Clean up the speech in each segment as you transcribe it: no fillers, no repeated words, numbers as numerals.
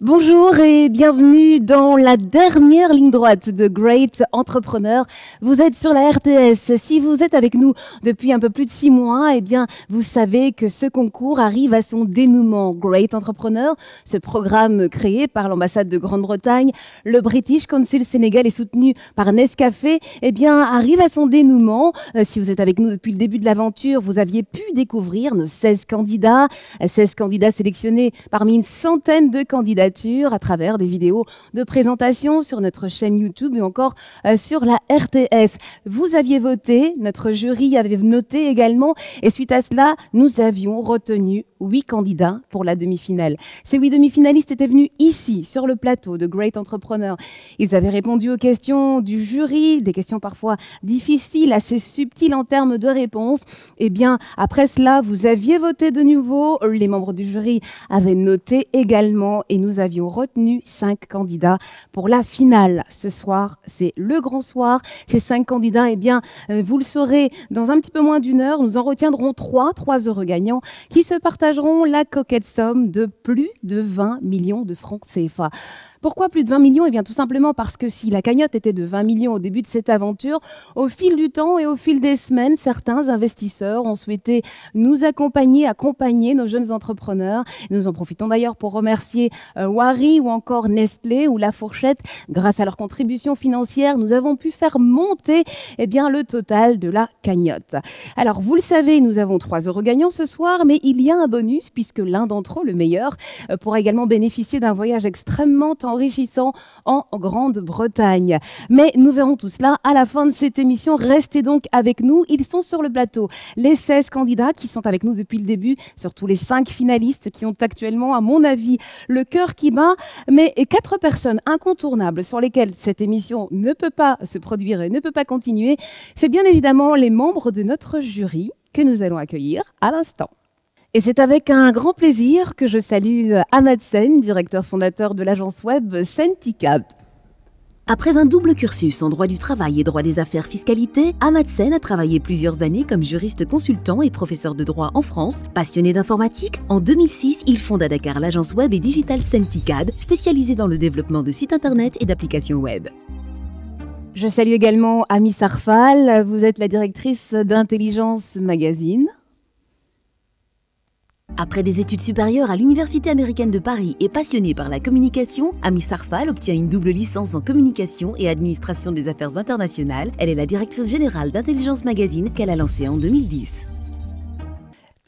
Bonjour et bienvenue dans la dernière ligne droite de Great Entrepreneur. Vous êtes sur la RTS. Si vous êtes avec nous depuis un peu plus de 6 mois, eh bien, vous savez que ce concours arrive à son dénouement. Great Entrepreneur, ce programme créé par l'ambassade de Grande-Bretagne, le British Council Sénégal est soutenu par Nescafé, eh bien, arrive à son dénouement. Si vous êtes avec nous depuis le début de l'aventure, vous aviez pu découvrir nos 16 candidats sélectionnés parmi une centaine de candidatures à travers des vidéos de présentation sur notre chaîne YouTube ou encore sur la RTS. Vous aviez voté, notre jury avait noté également et suite à cela, nous avions retenu 8 candidats pour la demi-finale. Ces 8 demi-finalistes étaient venus ici, sur le plateau de Great Entrepreneur. Ils avaient répondu aux questions du jury, des questions parfois difficiles, assez subtiles en termes de réponses. Et bien, après cela, vous aviez voté de nouveau, les membres du jury avaient noté également et nous avions retenu 5 candidats pour la finale. Ce soir, c'est le grand soir. Ces 5 candidats, eh bien, vous le saurez dans un petit peu moins d'une heure. Nous en retiendrons 3 heureux gagnants qui se partageront la coquette somme de plus de 20 millions de francs CFA. Pourquoi plus de 20 millions? Eh bien, tout simplement parce que si la cagnotte était de 20 millions au début de cette aventure, au fil du temps et au fil des semaines, certains investisseurs ont souhaité nous accompagner nos jeunes entrepreneurs. Nous en profitons d'ailleurs pour remercier Wari ou encore Nestlé ou La Fourchette. Grâce à leur contribution financière, nous avons pu faire monter eh bien, le total de la cagnotte. Alors, vous le savez, nous avons 3 heureux gagnants ce soir, mais il y a un bonus puisque l'un d'entre eux, le meilleur, pourra également bénéficier d'un voyage extrêmement enrichissant en Grande-Bretagne. Mais nous verrons tout cela à la fin de cette émission. Restez donc avec nous. Ils sont sur le plateau. Les 16 candidats qui sont avec nous depuis le début, surtout les 5 finalistes qui ont actuellement, à mon avis, le cœur qui bat, mais 4 personnes incontournables sur lesquelles cette émission ne peut pas se produire et ne peut pas continuer. C'est bien évidemment les membres de notre jury que nous allons accueillir à l'instant. Et c'est avec un grand plaisir que je salue Ahmad Sen, directeur fondateur de l'agence web Senticad. Après un double cursus en droit du travail et droit des affaires fiscalité, Ahmad Sen a travaillé plusieurs années comme juriste consultant et professeur de droit en France. Passionné d'informatique, en 2006, il fonde à Dakar l'agence web et digitale Senticad, spécialisée dans le développement de sites internet et d'applications web. Je salue également Ami Sarfal, vous êtes la directrice d'Intelligence Magazine. Après des études supérieures à l'Université américaine de Paris et passionné par la communication, Ami Sarfal obtient une double licence en communication et administration des affaires internationales. Elle est la directrice générale d'Intelligence Magazine qu'elle a lancée en 2010.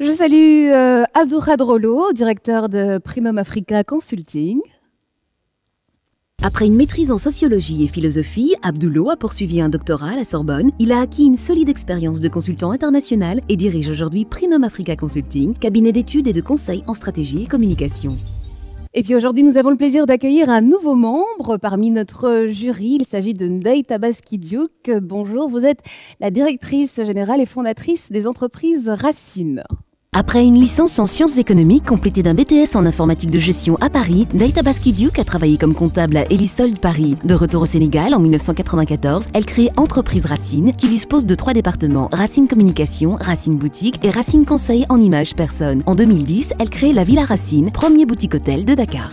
Je salue Abdourad Rollo, directeur de Primum Africa Consulting. Après une maîtrise en sociologie et philosophie, Abdoulo a poursuivi un doctorat à la Sorbonne. Il a acquis une solide expérience de consultant international et dirige aujourd'hui Primum Africa Consulting, cabinet d'études et de conseil en stratégie et communication. Et puis aujourd'hui, nous avons le plaisir d'accueillir un nouveau membre parmi notre jury. Il s'agit de Ndeye Tabaski Diouk. Bonjour, vous êtes la directrice générale et fondatrice des entreprises Racine. Après une licence en sciences économiques complétée d'un BTS en informatique de gestion à Paris, Ndeye Tabaski Diouk a travaillé comme comptable à Elisold Paris. De retour au Sénégal en 1994, elle crée Entreprise Racine qui dispose de 3 départements, Racine Communication, Racine Boutique et Racine Conseil en images personnes. En 2010, elle crée la Villa Racine, premier boutique-hôtel de Dakar.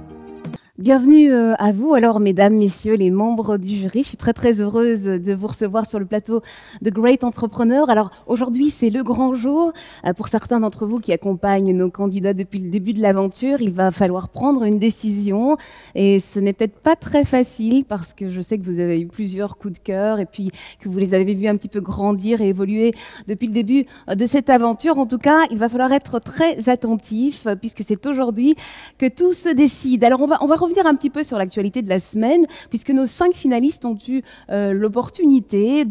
Bienvenue à vous. Alors, mesdames, messieurs, les membres du jury, je suis très heureuse de vous recevoir sur le plateau de Great Entrepreneur. Alors, aujourd'hui, c'est le grand jour. Pour certains d'entre vous qui accompagnent nos candidats depuis le début de l'aventure, il va falloir prendre une décision. Et ce n'est peut-être pas très facile parce que je sais que vous avez eu plusieurs coups de cœur et puis que vous les avez vus un petit peu grandir et évoluer depuis le début de cette aventure. En tout cas, il va falloir être très attentif puisque c'est aujourd'hui que tout se décide. Alors, on va revenir un petit peu sur l'actualité de la semaine, puisque nos 5 finalistes ont eu l'opportunité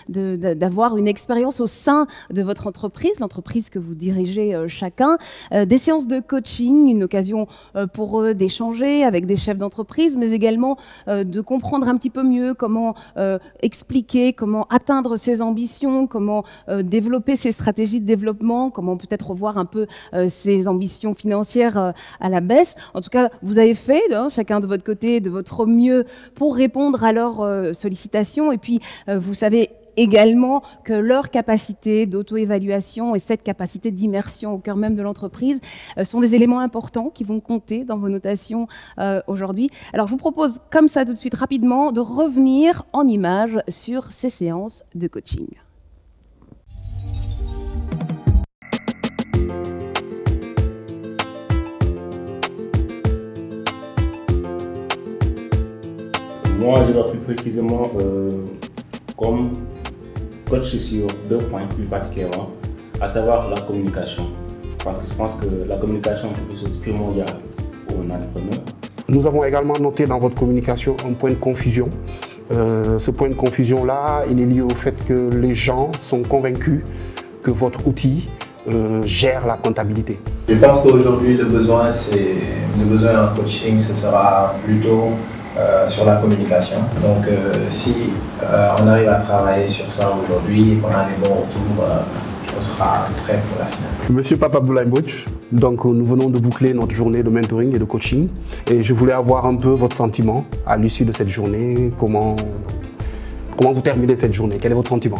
d'avoir une expérience au sein de votre entreprise, l'entreprise que vous dirigez chacun, des séances de coaching, une occasion pour eux d'échanger avec des chefs d'entreprise, mais également de comprendre un petit peu mieux comment expliquer, comment atteindre ses ambitions, comment développer ses stratégies de développement, comment peut-être revoir un peu ses ambitions financières à la baisse. En tout cas, vous avez fait chacun de votre côté, de votre mieux pour répondre à leurs sollicitations. Et puis, vous savez également que leur capacité d'auto-évaluation et cette capacité d'immersion au cœur même de l'entreprise sont des éléments importants qui vont compter dans vos notations aujourd'hui. Alors je vous propose comme ça tout de suite rapidement de revenir en images sur ces séances de coaching. Moi, je vois plus précisément comme coach sur 2 points plus particulièrement, à savoir la communication. Parce que je pense que la communication est quelque chose de primordial pour un entrepreneur. Nous avons également noté dans votre communication un point de confusion. Ce point de confusion-là, il est lié au fait que les gens sont convaincus que votre outil gère la comptabilité. Je pense qu'aujourd'hui, le besoin en coaching, ce sera plutôt sur la communication. Donc si on arrive à travailler sur ça aujourd'hui et qu'on a des bons retours, on sera prêt pour la finale. Monsieur Papa Abdoulaye Mbodj, donc nous venons de boucler notre journée de mentoring et de coaching et je voulais avoir un peu votre sentiment à l'issue de cette journée. Comment vous terminez cette journée? Quel est votre sentiment?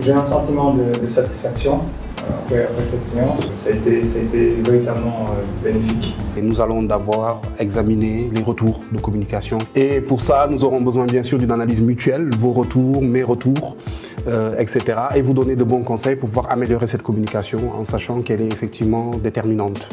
J'ai un sentiment de satisfaction après cette séance. Ça a été véritablement bénéfique. Et nous allons d'abord examiner les retours de communication. Et pour ça, nous aurons besoin bien sûr d'une analyse mutuelle, vos retours, mes retours, etc. Et vous donner de bons conseils pour pouvoir améliorer cette communication en sachant qu'elle est effectivement déterminante.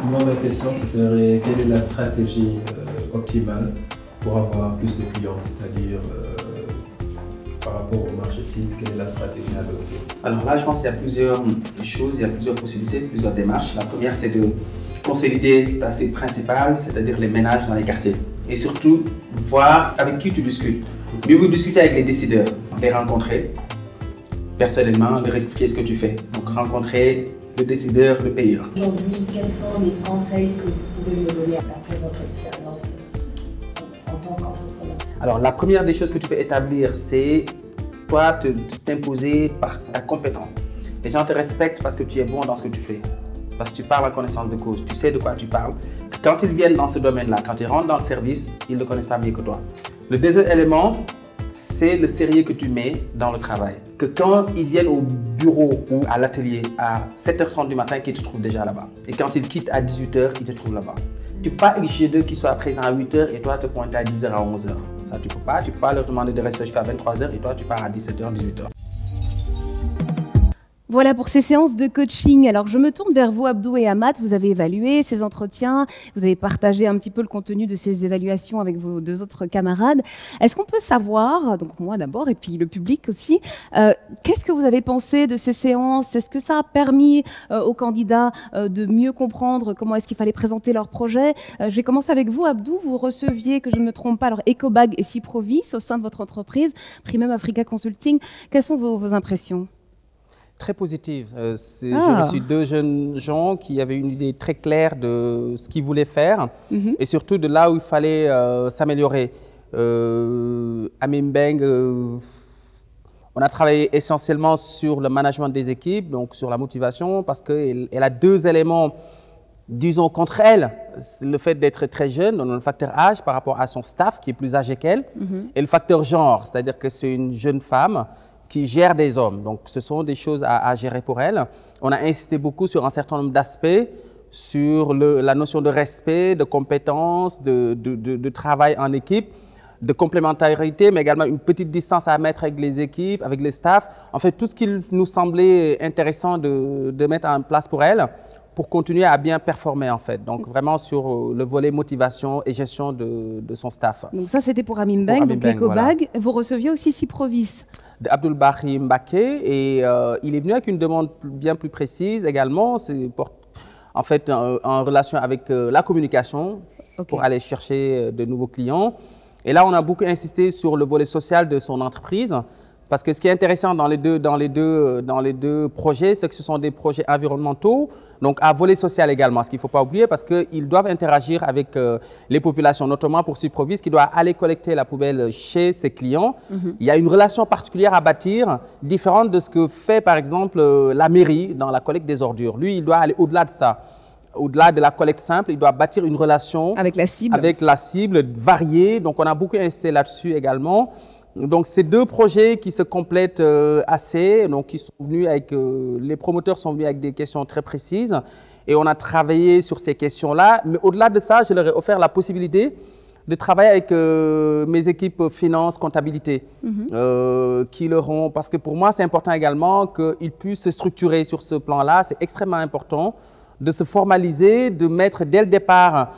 Moi, ma question, ce serait quelle est la stratégie optimale pour avoir plus de clients, c'est-à-dire par rapport au marché cible, quelle est la stratégie à adopter? Alors là, je pense qu'il y a plusieurs choses, il y a plusieurs possibilités, plusieurs démarches. La première, c'est de consolider ta cible principale, c'est-à-dire les ménages dans les quartiers. Et surtout, voir avec qui tu discutes. Mieux vous discuter avec les décideurs, les rencontrer personnellement, leur expliquer ce que tu fais. Donc rencontrer le décideur, le payeur. Aujourd'hui, quels sont les conseils que vous pouvez me donner après votre expérience en tant qu'entrepreneur? Alors la première des choses que tu peux établir, c'est toi t'imposer par ta compétence. Les gens te respectent parce que tu es bon dans ce que tu fais. Parce que tu parles en connaissance de cause, tu sais de quoi tu parles. Quand ils viennent dans ce domaine-là, quand ils rentrent dans le service, ils ne le connaissent pas mieux que toi. Le deuxième élément, c'est le sérieux que tu mets dans le travail. Que quand ils viennent au bureau ou à l'atelier à 7h30 du matin, qu'ils te trouvent déjà là-bas. Et quand ils quittent à 18h, ils te trouvent là-bas. Tu ne peux pas exiger d'eux qu'ils soient présents à 8h et toi te pointer à 10h, à 11h. Ça, tu ne peux pas. Tu ne peux pas leur demander de rester jusqu'à 23h et toi, tu pars à 17h, 18h. Voilà pour ces séances de coaching. Alors, je me tourne vers vous, Abdou et Amat. Vous avez évalué ces entretiens, vous avez partagé un petit peu le contenu de ces évaluations avec vos 2 autres camarades. Est-ce qu'on peut savoir, donc moi d'abord et puis le public aussi, qu'est-ce que vous avez pensé de ces séances? Est-ce que ça a permis aux candidats de mieux comprendre comment est-ce qu'il fallait présenter leur projet? Je vais commencer avec vous, Abdou. Vous receviez, que je ne me trompe pas, alors Ecobag et Ciprovis au sein de votre entreprise, Primum Africa Consulting. Quelles sont vos impressions? Très positive. J'ai reçu 2 jeunes gens qui avaient une idée très claire de ce qu'ils voulaient faire et surtout de là où il fallait s'améliorer. Amim Beng, on a travaillé essentiellement sur le management des équipes, donc sur la motivation, parce qu'elle a 2 éléments, disons, contre elle. Le fait d'être très jeune, donc le facteur âge par rapport à son staff qui est plus âgé qu'elle, et le facteur genre, c'est-à-dire que c'est une jeune femme qui gère des hommes. Donc, ce sont des choses à gérer pour elle. On a insisté beaucoup sur un certain nombre d'aspects, sur la notion de respect, de compétence, de travail en équipe, de complémentarité, mais également une petite distance à mettre avec les équipes, avec les staffs. En fait, tout ce qu'il nous semblait intéressant de mettre en place pour elle, pour continuer à bien performer en fait. Donc vraiment sur le volet motivation et gestion de son staff. Donc ça c'était pour Amim Beng, donc Ecobag. Voilà. Vous receviez aussi Ciprovis. Abdul Bahi Mbake et il est venu avec une demande bien plus précise également, en fait en relation avec la communication pour aller chercher de nouveaux clients. Et là on a beaucoup insisté sur le volet social de son entreprise Parce que ce qui est intéressant dans les deux projets, c'est que ce sont des projets environnementaux, donc à volet social également, ce qu'il ne faut pas oublier, parce qu'ils doivent interagir avec les populations, notamment pour Suprovis, qui doit aller collecter la poubelle chez ses clients. Il y a une relation particulière à bâtir, différente de ce que fait par exemple la mairie dans la collecte des ordures. Lui, il doit aller au-delà de ça. Au-delà de la collecte simple, il doit bâtir une relation avec la cible variée. Donc, on a beaucoup insisté là-dessus également. Donc, ces deux projets qui se complètent assez, donc qui sont venus avec, les promoteurs sont venus avec des questions très précises et on a travaillé sur ces questions-là. Mais au-delà de ça, je leur ai offert la possibilité de travailler avec mes équipes finance, comptabilité, qui leur ont, parce que pour moi, c'est important également qu'ils puissent se structurer sur ce plan-là. C'est extrêmement important de se formaliser, de mettre dès le départ,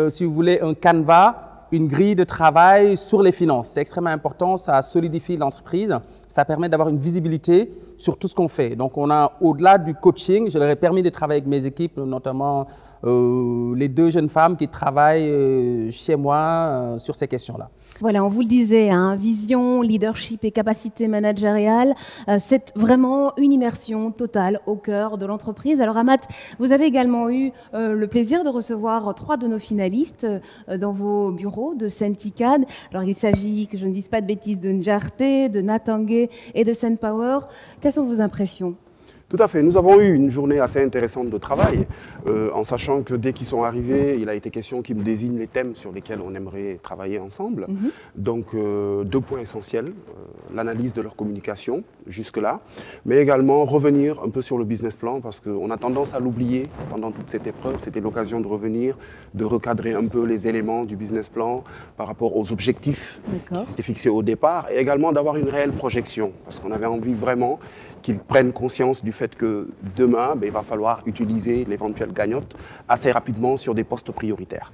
si vous voulez, un canevas, une grille de travail sur les finances. C'est extrêmement important, ça solidifie l'entreprise, ça permet d'avoir une visibilité sur tout ce qu'on fait. Donc, on a, au-delà du coaching, je leur ai permis de travailler avec mes équipes, notamment les deux jeunes femmes qui travaillent chez moi sur ces questions-là. Voilà, on vous le disait, hein, vision, leadership et capacité managériale, c'est vraiment une immersion totale au cœur de l'entreprise. Alors Amat, vous avez également eu le plaisir de recevoir 3 de nos finalistes dans vos bureaux de Senticad. Alors il s'agit, que je ne dise pas de bêtises, de Njarté, de Natangé et de SunPower. Quelles sont vos impressions ? Tout à fait. Nous avons eu une journée assez intéressante de travail, en sachant que dès qu'ils sont arrivés, il a été question qu'ils me désignent les thèmes sur lesquels on aimerait travailler ensemble. Donc, 2 points essentiels, l'analyse de leur communication jusque-là, mais également revenir un peu sur le business plan, parce qu'on a tendance à l'oublier pendant toute cette épreuve. C'était l'occasion de revenir, de recadrer un peu les éléments du business plan par rapport aux objectifs qui s'étaient fixés au départ, et également d'avoir une réelle projection, parce qu'on avait envie vraiment qu'ils prennent conscience du fait que demain, il va falloir utiliser l'éventuelle cagnotte assez rapidement sur des postes prioritaires.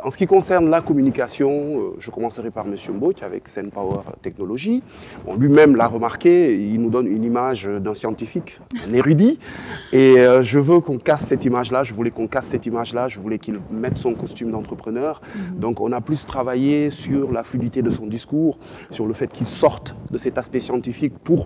En ce qui concerne la communication, je commencerai par M. Mbouch avec SunPower Technologies. Bon, lui-même l'a remarqué, il nous donne une image d'un scientifique, un érudit, et je veux qu'on casse cette image-là, je voulais qu'on casse cette image-là, je voulais qu'il mette son costume d'entrepreneur. Donc on a plus travaillé sur la fluidité de son discours, sur le fait qu'il sorte de cet aspect scientifique pour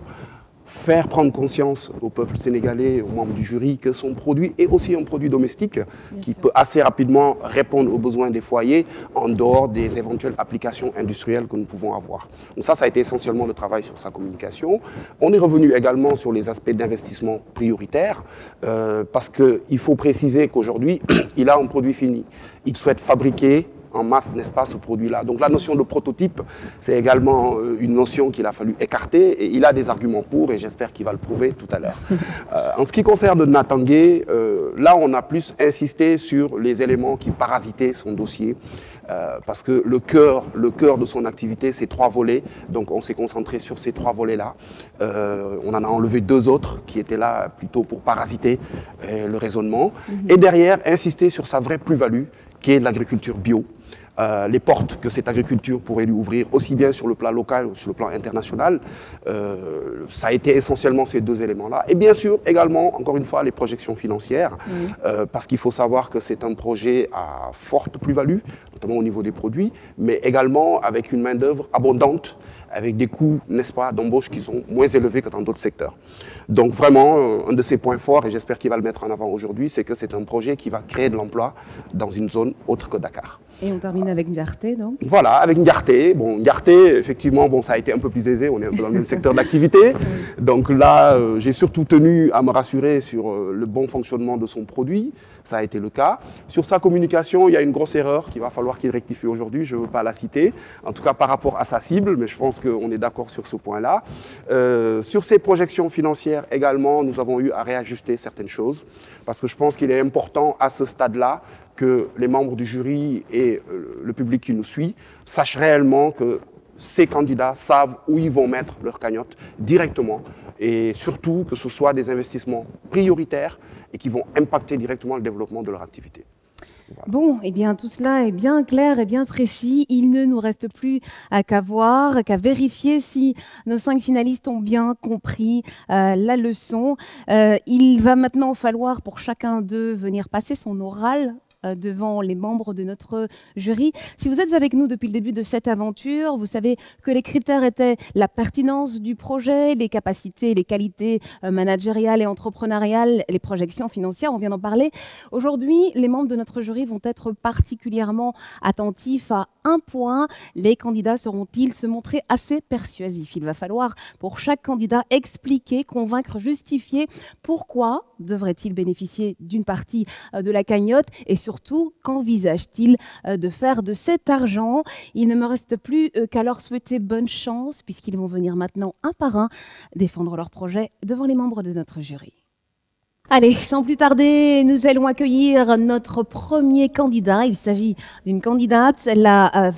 faire prendre conscience au peuple sénégalais, aux membres du jury, que son produit est aussi un produit domestique qui peut assez rapidement répondre aux besoins des foyers en dehors des éventuelles applications industrielles que nous pouvons avoir. Donc ça a été essentiellement le travail sur sa communication. On est revenu également sur les aspects d'investissement prioritaires parce qu'il faut préciser qu'aujourd'hui, il a un produit fini. Il souhaite fabriquer en masse, n'est-ce pas, ce produit-là. Donc la notion de prototype, c'est également une notion qu'il a fallu écarter et il a des arguments pour et j'espère qu'il va le prouver tout à l'heure. En ce qui concerne Natangé, là on a plus insisté sur les éléments qui parasitaient son dossier parce que le cœur de son activité, c'est 3 volets, donc on s'est concentré sur ces 3 volets-là. On en a enlevé 2 autres qui étaient là plutôt pour parasiter le raisonnement et derrière insister sur sa vraie plus-value qui est l'agriculture bio. Les portes que cette agriculture pourrait lui ouvrir, aussi bien sur le plan local ou sur le plan international, ça a été essentiellement ces 2 éléments-là. Et bien sûr, également, encore une fois, les projections financières, parce qu'il faut savoir que c'est un projet à forte plus-value, notamment au niveau des produits, mais également avec une main-d'œuvre abondante, avec des coûts, n'est-ce pas, d'embauche qui sont moins élevés que dans d'autres secteurs. Donc vraiment, un de ses points forts, et j'espère qu'il va le mettre en avant aujourd'hui, c'est que c'est un projet qui va créer de l'emploi dans une zone autre que Dakar. Et on termine avec Njarté, donc. Voilà, avec Njarté. Bon, Njarté, effectivement, bon, ça a été un peu plus aisé, on est un peu dans le même secteur d'activité. Donc là, j'ai surtout tenu à me rassurer sur le bon fonctionnement de son produit. Ça a été le cas. Sur sa communication, il y a une grosse erreur qu'il va falloir qu'il rectifie aujourd'hui. Je ne veux pas la citer, en tout cas par rapport à sa cible, mais je pense qu'on est d'accord sur ce point-là. Sur ses projections financières également, nous avons eu à réajuster certaines choses, parce que je pense qu'il est important à ce stade-là que les membres du jury et le public qui nous suit sachent réellement que ces candidats savent où ils vont mettre leur cagnotte directement et surtout que ce soit des investissements prioritaires et qui vont impacter directement le développement de leur activité. Voilà. Bon, eh bien, tout cela est bien clair et bien précis. Il ne nous reste plus qu'à voir, qu'à vérifier si nos 5 finalistes ont bien compris la leçon. Il va maintenant falloir pour chacun d'eux venir passer son oral devant les membres de notre jury. Si vous êtes avec nous depuis le début de cette aventure, vous savez que les critères étaient la pertinence du projet, les capacités, les qualités managériales et entrepreneuriales, les projections financières, on vient d'en parler. Aujourd'hui, les membres de notre jury vont être particulièrement attentifs à un point. Les candidats sauront-ils se montrer assez persuasifs? Il va falloir pour chaque candidat expliquer, convaincre, justifier pourquoi devrait-il bénéficier d'une partie de la cagnotte et surtout qu'envisage-t-il de faire de cet argent. Il ne me reste plus qu'à leur souhaiter bonne chance puisqu'ils vont venir maintenant un par un défendre leur projet devant les membres de notre jury. Allez, sans plus tarder, nous allons accueillir notre premier candidat. Il s'agit d'une candidate, la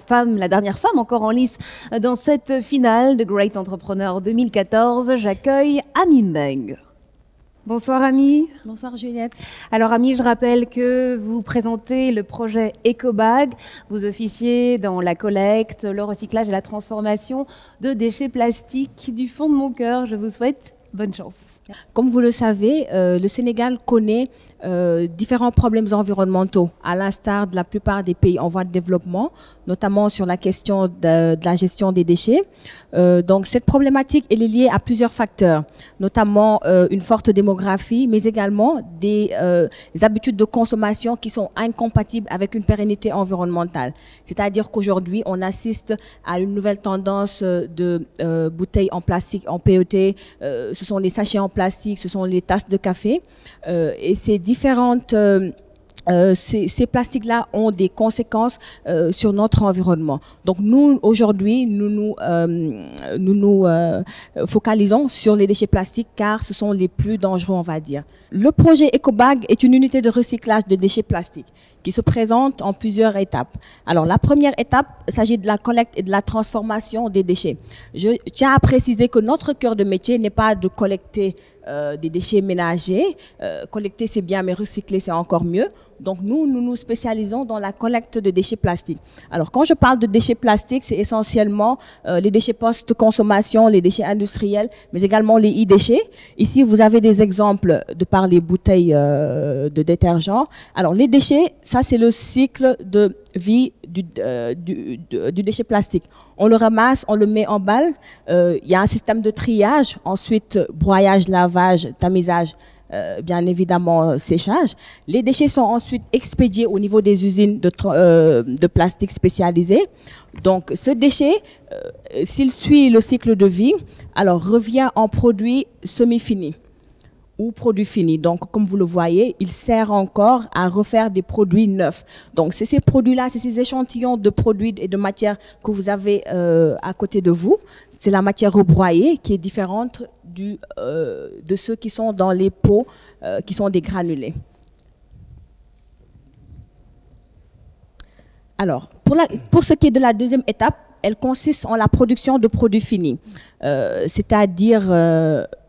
dernière femme encore en lice dans cette finale de Great Entrepreneur 2014. J'accueille Amy Meng. Bonsoir Amy. Bonsoir Juliette. Alors Amy, je rappelle que vous présentez le projet EcoBag. Vous officiez dans la collecte, le recyclage et la transformation de déchets plastiques. Du fond de mon cœur, je vous souhaite bonne chance. Comme vous le savez, le Sénégal connaît différents problèmes environnementaux, à l'instar de la plupart des pays en voie de développement, notamment sur la question de la gestion des déchets. Donc cette problématique elle est liée à plusieurs facteurs, notamment une forte démographie, mais également des habitudes de consommation qui sont incompatibles avec une pérennité environnementale. C'est-à-dire qu'aujourd'hui, on assiste à une nouvelle tendance de bouteilles en plastique, en PET, ce sont les sachets en plastique, ce sont les tasses de café, et ces différentes ces plastiques-là ont des conséquences sur notre environnement. Donc nous, aujourd'hui, nous nous focalisons sur les déchets plastiques car ce sont les plus dangereux, on va dire. Le projet EcoBag est une unité de recyclage de déchets plastiques qui se présente en plusieurs étapes. Alors la première étape s'agit de la collecte et de la transformation des déchets. Je tiens à préciser que notre cœur de métier n'est pas de collecter des déchets ménagers. Collecter c'est bien, mais recycler c'est encore mieux. Donc nous nous spécialisons dans la collecte de déchets plastiques. Alors quand je parle de déchets plastiques, c'est essentiellement les déchets post-consommation, les déchets industriels, mais également les e-déchets. Ici vous avez des exemples de par les bouteilles de détergent. Alors les déchets, ça c'est le cycle de vie du déchet plastique. On le ramasse, on le met en balle. Il y a un système de triage, ensuite broyage, lavage, tamisage, bien évidemment séchage. Les déchets sont ensuite expédiés au niveau des usines de plastique spécialisées. Donc ce déchet, s'il suit le cycle de vie, alors revient en produit semi-fini ou produit fini. Donc, comme vous le voyez, il sert encore à refaire des produits neufs. Donc, c'est ces produits-là, c'est ces échantillons de produits et de matières que vous avez à côté de vous. C'est la matière rebroyée qui est différente de ceux qui sont dans les pots, qui sont des granulés. Alors, pour ce qui est de la deuxième étape, elle consiste en la production de produits finis, c'est-à-dire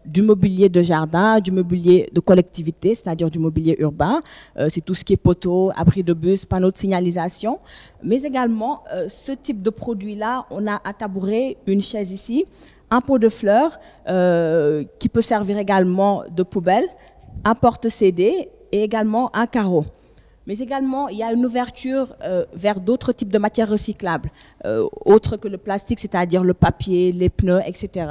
du mobilier de jardin, du mobilier de collectivité, c'est-à-dire du mobilier urbain, c'est tout ce qui est poteaux, abris de bus, panneaux de signalisation, mais également ce type de produit-là, on a un tabouret, une chaise ici, un pot de fleurs qui peut servir également de poubelle, un porte-CD et également un carreau. Mais également, il y a une ouverture vers d'autres types de matières recyclables, autres que le plastique, c'est-à-dire le papier, les pneus, etc.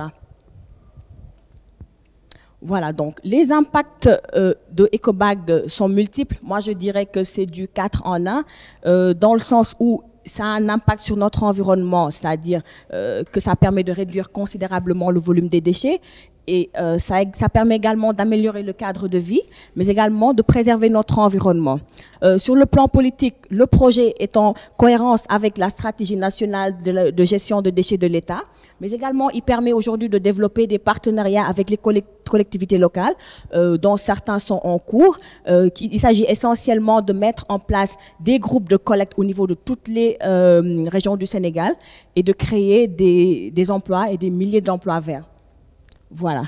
Voilà, donc les impacts de EcoBag sont multiples. Moi, je dirais que c'est du 4 en 1, dans le sens où ça a un impact sur notre environnement, c'est-à-dire que ça permet de réduire considérablement le volume des déchets. Et ça permet également d'améliorer le cadre de vie, mais également de préserver notre environnement. Sur le plan politique, le projet est en cohérence avec la stratégie nationale de gestion de déchets de l'État, mais également il permet aujourd'hui de développer des partenariats avec les collectivités locales, dont certains sont en cours. Il s'agit essentiellement de mettre en place des groupes de collecte au niveau de toutes les régions du Sénégal et de créer des emplois et des milliers d'emplois verts. Voilà.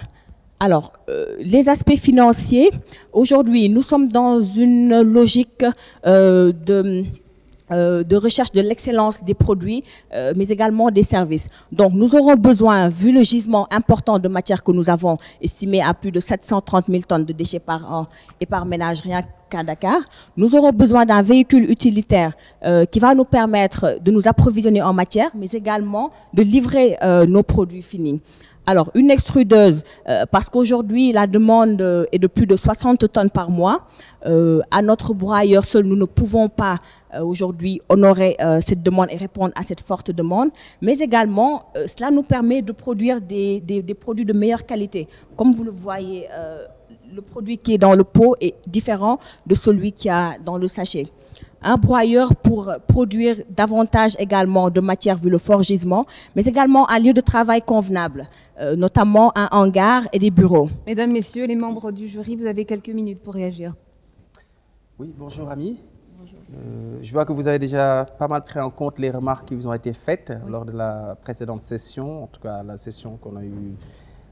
Alors, les aspects financiers, aujourd'hui, nous sommes dans une logique de recherche de l'excellence des produits, mais également des services. Donc, nous aurons besoin, vu le gisement important de matière que nous avons, estimé à plus de 730 000 tonnes de déchets par an et par ménage rien qu'à Dakar, nous aurons besoin d'un véhicule utilitaire qui va nous permettre de nous approvisionner en matière, mais également de livrer nos produits finis. Alors, une extrudeuse, parce qu'aujourd'hui, la demande est de plus de 60 tonnes par mois. À notre broyeur seul, nous ne pouvons pas aujourd'hui honorer cette demande et répondre à cette forte demande. Mais également, cela nous permet de produire des produits de meilleure qualité. Comme vous le voyez, le produit qui est dans le pot est différent de celui qui est dans le sachet. Un broyeur pour produire davantage également de matière vu le fort gisement, mais également un lieu de travail convenable, notamment un hangar et des bureaux. Mesdames, Messieurs, les membres du jury, vous avez quelques minutes pour réagir. Oui, bonjour Ami. Bonjour. Je vois que vous avez déjà pas mal pris en compte les remarques qui vous ont été faites lors de la précédente session, en tout cas la session qu'on a eue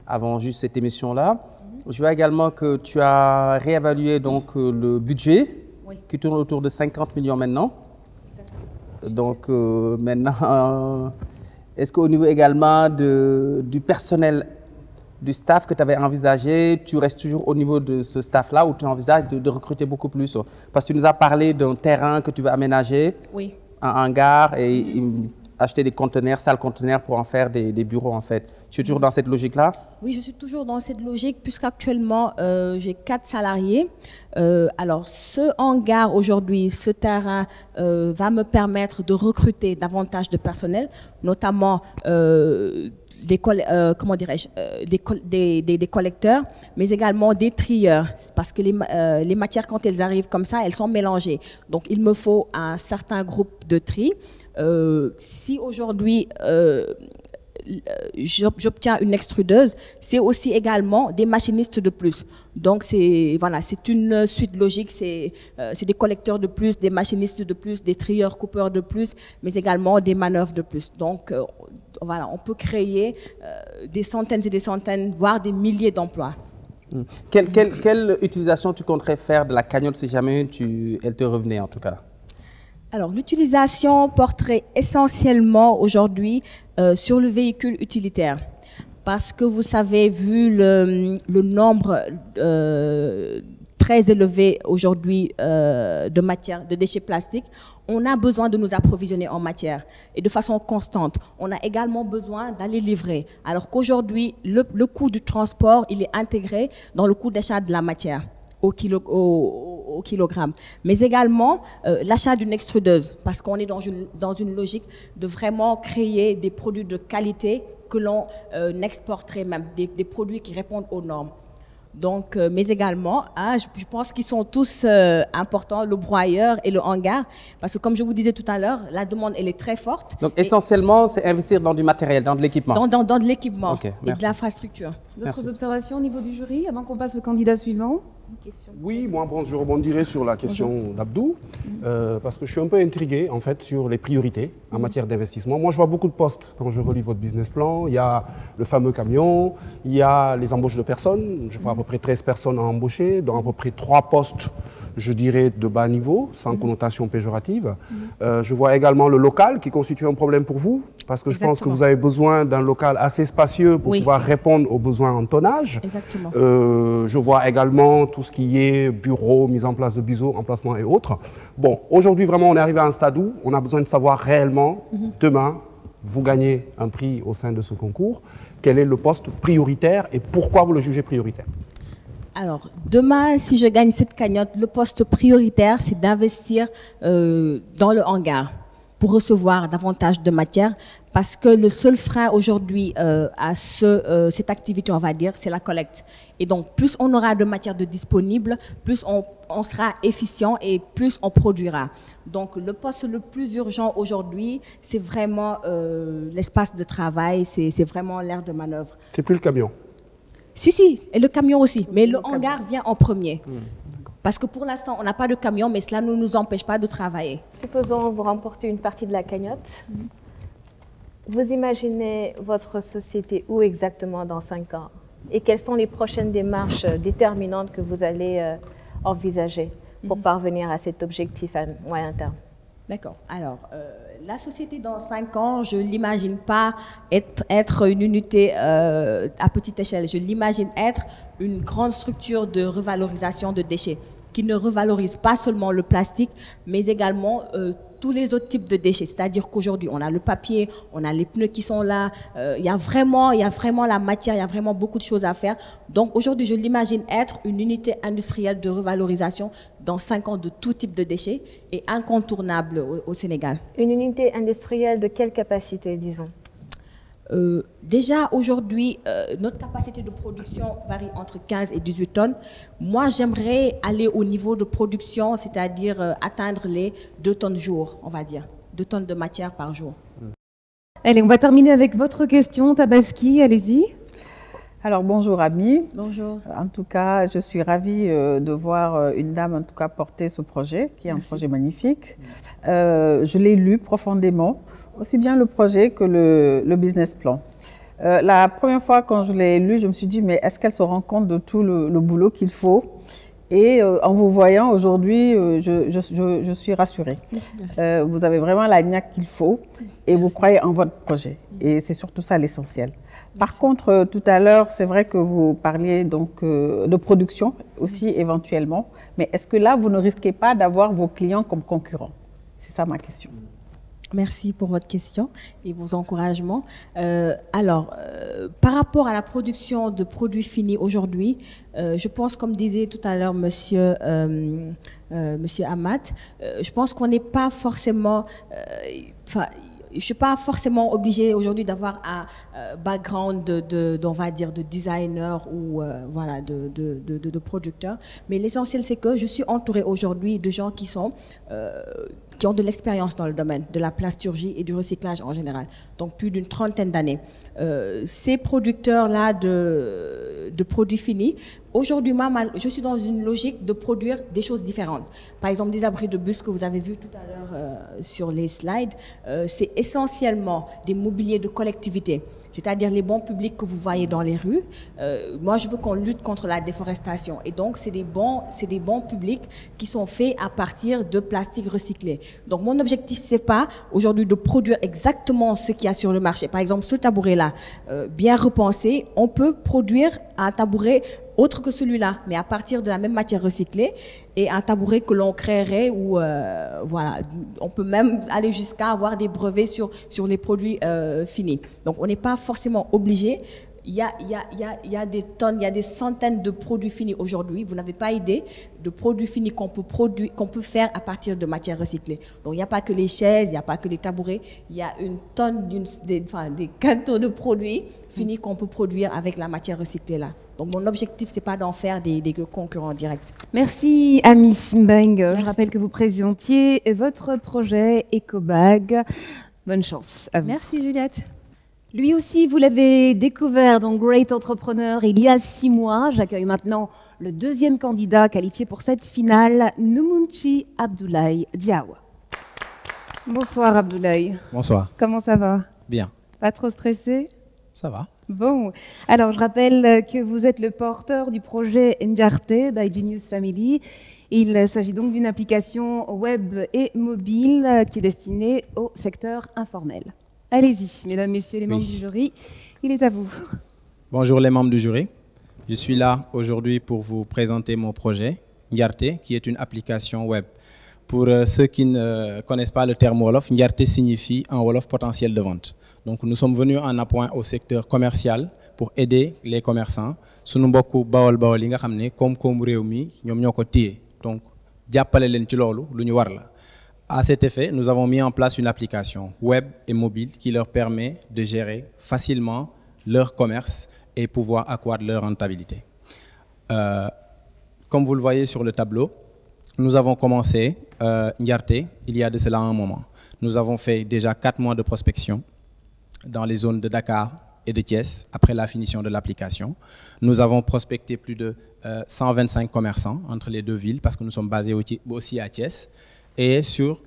avant juste cette émission-là. Je vois également que tu as réévalué donc le budget. Qui tourne autour de 50 millions maintenant. Donc maintenant, est-ce qu'au niveau également du personnel, du staff que tu avais envisagé, tu restes toujours au niveau de ce staff-là ou tu envisages de recruter beaucoup plus? Parce que tu nous as parlé d'un terrain que tu veux aménager, un hangar et acheter des conteneurs, salles conteneurs pour en faire des bureaux en fait. Tu es toujours dans cette logique-là? Oui, je suis toujours dans cette logique puisqu'actuellement j'ai 4 salariés. Alors ce hangar aujourd'hui, ce terrain va me permettre de recruter davantage de personnel, notamment des collecteurs, mais également des trieurs, parce que les matières, quand elles arrivent comme ça, elles sont mélangées. Donc, il me faut un certain groupe de tri. Si aujourd'hui, j'obtiens une extrudeuse, c'est aussi également des machinistes de plus. Donc, c'est une suite logique, c'est des collecteurs de plus, des machinistes de plus, des trieurs coupeurs de plus, mais également des manœuvres de plus. Donc, voilà, on peut créer des centaines et des centaines, voire des milliers d'emplois. Quelle utilisation tu compterais faire de la cagnotte si jamais elle te revenait en tout cas? Alors, l'utilisation porterait essentiellement aujourd'hui sur le véhicule utilitaire. Parce que vous savez, vu le nombre très élevé aujourd'hui de déchets plastiques, on a besoin de nous approvisionner en matière et de façon constante. On a également besoin d'aller livrer. Alors qu'aujourd'hui, le coût du transport, il est intégré dans le coût d'achat de la matière au kilogramme. Mais également l'achat d'une extrudeuse, parce qu'on est dans une logique de vraiment créer des produits de qualité que l'on exporterait même, des produits qui répondent aux normes. Donc, mais également, je pense qu'ils sont tous importants, le broyeur et le hangar, parce que comme je vous disais tout à l'heure, la demande elle est très forte. Donc essentiellement, c'est investir dans du matériel, dans de l'équipement. Dans de l'équipement et de l'infrastructure. D'autres observations au niveau du jury, avant qu'on passe au candidat suivant? Oui, moi je rebondirai sur la question d'Abdou, parce que je suis un peu intrigué en fait sur les priorités en matière d'investissement. Moi je vois beaucoup de postes quand je relis votre business plan. Il y a le fameux camion, il y a les embauches de personnes, je vois à peu près 13 personnes à embaucher, dans à peu près 3 postes, je dirais, de bas niveau, sans connotation péjorative. Je vois également le local qui constitue un problème pour vous, parce que je pense que vous avez besoin d'un local assez spacieux pour pouvoir répondre aux besoins en tonnage. Exactement. Je vois également tout ce qui est bureau, mise en place de biseaux, emplacement et autres. Bon, aujourd'hui, vraiment, on est arrivé à un stade où on a besoin de savoir réellement, demain, vous gagnez un prix au sein de ce concours, quel est le poste prioritaire et pourquoi vous le jugez prioritaire? Alors, demain, si je gagne cette cagnotte, le poste prioritaire, c'est d'investir dans le hangar pour recevoir davantage de matière, parce que le seul frein aujourd'hui à cette activité, on va dire, c'est la collecte. Et donc, plus on aura de matière de disponible, plus on sera efficient et plus on produira. Donc, le poste le plus urgent aujourd'hui, c'est vraiment l'espace de travail, c'est vraiment l'aire de manœuvre. C'est plus le camion? Si, et le camion aussi, mais le hangar vient en premier. Parce que pour l'instant, on n'a pas de camion, mais cela ne nous empêche pas de travailler. Supposons vous remportez une partie de la cagnotte. Vous imaginez votre société où exactement dans 5 ans? Et quelles sont les prochaines démarches déterminantes que vous allez envisager pour parvenir à cet objectif à moyen terme? D'accord. Alors, la société dans 5 ans, je ne l'imagine pas être une unité à petite échelle. Je l'imagine être une grande structure de revalorisation de déchets qui ne revalorise pas seulement le plastique, mais également tous les autres types de déchets. C'est-à-dire qu'aujourd'hui, on a le papier, on a les pneus qui sont là. Il y a vraiment la matière, il y a vraiment beaucoup de choses à faire. Donc aujourd'hui, je l'imagine être une unité industrielle de revalorisation dans 5 ans de tout type de déchets et incontournable au Sénégal. Une unité industrielle de quelle capacité, disons? Déjà aujourd'hui, notre capacité de production varie entre 15 et 18 tonnes. Moi, j'aimerais aller au niveau de production, c'est-à-dire atteindre les 2 tonnes jour, on va dire. 2 tonnes de matière par jour. Allez, on va terminer avec votre question, Tabaski, allez-y. Alors bonjour Ami. Bonjour. En tout cas, je suis ravie de voir une dame en tout cas porter ce projet, qui est un projet magnifique. Je l'ai lu profondément, aussi bien le projet que le business plan. La première fois quand je l'ai lu, je me suis dit mais est-ce qu'elle se rend compte de tout le boulot qu'il faut? Et en vous voyant aujourd'hui, je suis rassurée. Vous avez vraiment la niaque qu'il faut et vous croyez en votre projet. Et c'est surtout ça l'essentiel. Par contre, tout à l'heure, c'est vrai que vous parliez donc de production aussi éventuellement. Mais est-ce que là, vous ne risquez pas d'avoir vos clients comme concurrents? C'est ça ma question. Merci pour votre question et vos encouragements. Par rapport à la production de produits finis aujourd'hui, je pense, comme disait tout à l'heure Monsieur Amat, je pense qu'on n'est pas forcément... je ne suis pas forcément obligée aujourd'hui d'avoir un background on va dire, de designer ou voilà, de producteur. Mais l'essentiel, c'est que je suis entourée aujourd'hui de gens qui ont de l'expérience dans le domaine de la plasturgie et du recyclage en général. Donc plus d'une 30aine d'années. Ces producteurs-là de produits finis, aujourd'hui, je suis dans une logique de produire des choses différentes. Par exemple, des abris de bus que vous avez vus tout à l'heure sur les slides, c'est essentiellement des mobiliers de collectivité, c'est-à-dire les bons publics que vous voyez dans les rues. Moi, je veux qu'on lutte contre la déforestation. Et donc, c'est des bons publics qui sont faits à partir de plastique recyclé. Donc, mon objectif, c'est pas aujourd'hui de produire exactement ce qu'il y a sur le marché. Par exemple, ce tabouret-là, bien repensé, on peut produire un tabouret autre que celui-là, mais à partir de la même matière recyclée, et un tabouret que l'on créerait où, voilà, on peut même aller jusqu'à avoir des brevets sur les produits finis. Donc, on n'est pas forcément obligé. Il y a des tonnes, il y a des centaines de produits finis aujourd'hui. Vous n'avez pas idée de produits finis qu'on peut faire à partir de matières recyclées. Donc, il n'y a pas que les chaises, il n'y a pas que les tabourets. Il y a une tonne, des cantos de produits finis qu'on peut produire avec la matière recyclée là. Donc, mon objectif, ce n'est pas d'en faire des concurrents directs. Merci, Ami Mbeng. Je rappelle que vous présentiez votre projet EcoBag. Bonne chance à vous. Merci, Juliette. Lui aussi, vous l'avez découvert dans Great Entrepreneur il y a 6 mois. J'accueille maintenant le 2e candidat qualifié pour cette finale, Noumounchi Abdoulaye Diawa. Bonsoir Abdoulaye. Bonsoir. Comment ça va? Bien. Pas trop stressé? Ça va. Bon, alors je rappelle que vous êtes le porteur du projet Njarte by Genius Family. Il s'agit donc d'une application web et mobile qui est destinée au secteur informel. Allez-y, mesdames, messieurs les membres du jury, il est à vous. Bonjour les membres du jury. Je suis là aujourd'hui pour vous présenter mon projet, Njarte, qui est une application web. Pour ceux qui ne connaissent pas le terme Wolof, Njarte signifie en Wolof potentiel de vente. Donc nous sommes venus en appoint au secteur commercial pour aider les commerçants. Sunu mbokku bawol bawol yi nga xamné kom réew mi ñom ñoko téye. Donc jappalé len ci lolu lu ñu war la. À cet effet, nous avons mis en place une application web et mobile qui leur permet de gérer facilement leur commerce et pouvoir accroître leur rentabilité. Comme vous le voyez sur le tableau, nous avons commencé Njarte il y a de cela un moment. Nous avons fait déjà 4 mois de prospection dans les zones de Dakar et de Thiès après la finition de l'application. Nous avons prospecté plus de 125 commerçants entre les 2 villes parce que nous sommes basés aussi à Thiès. Et sur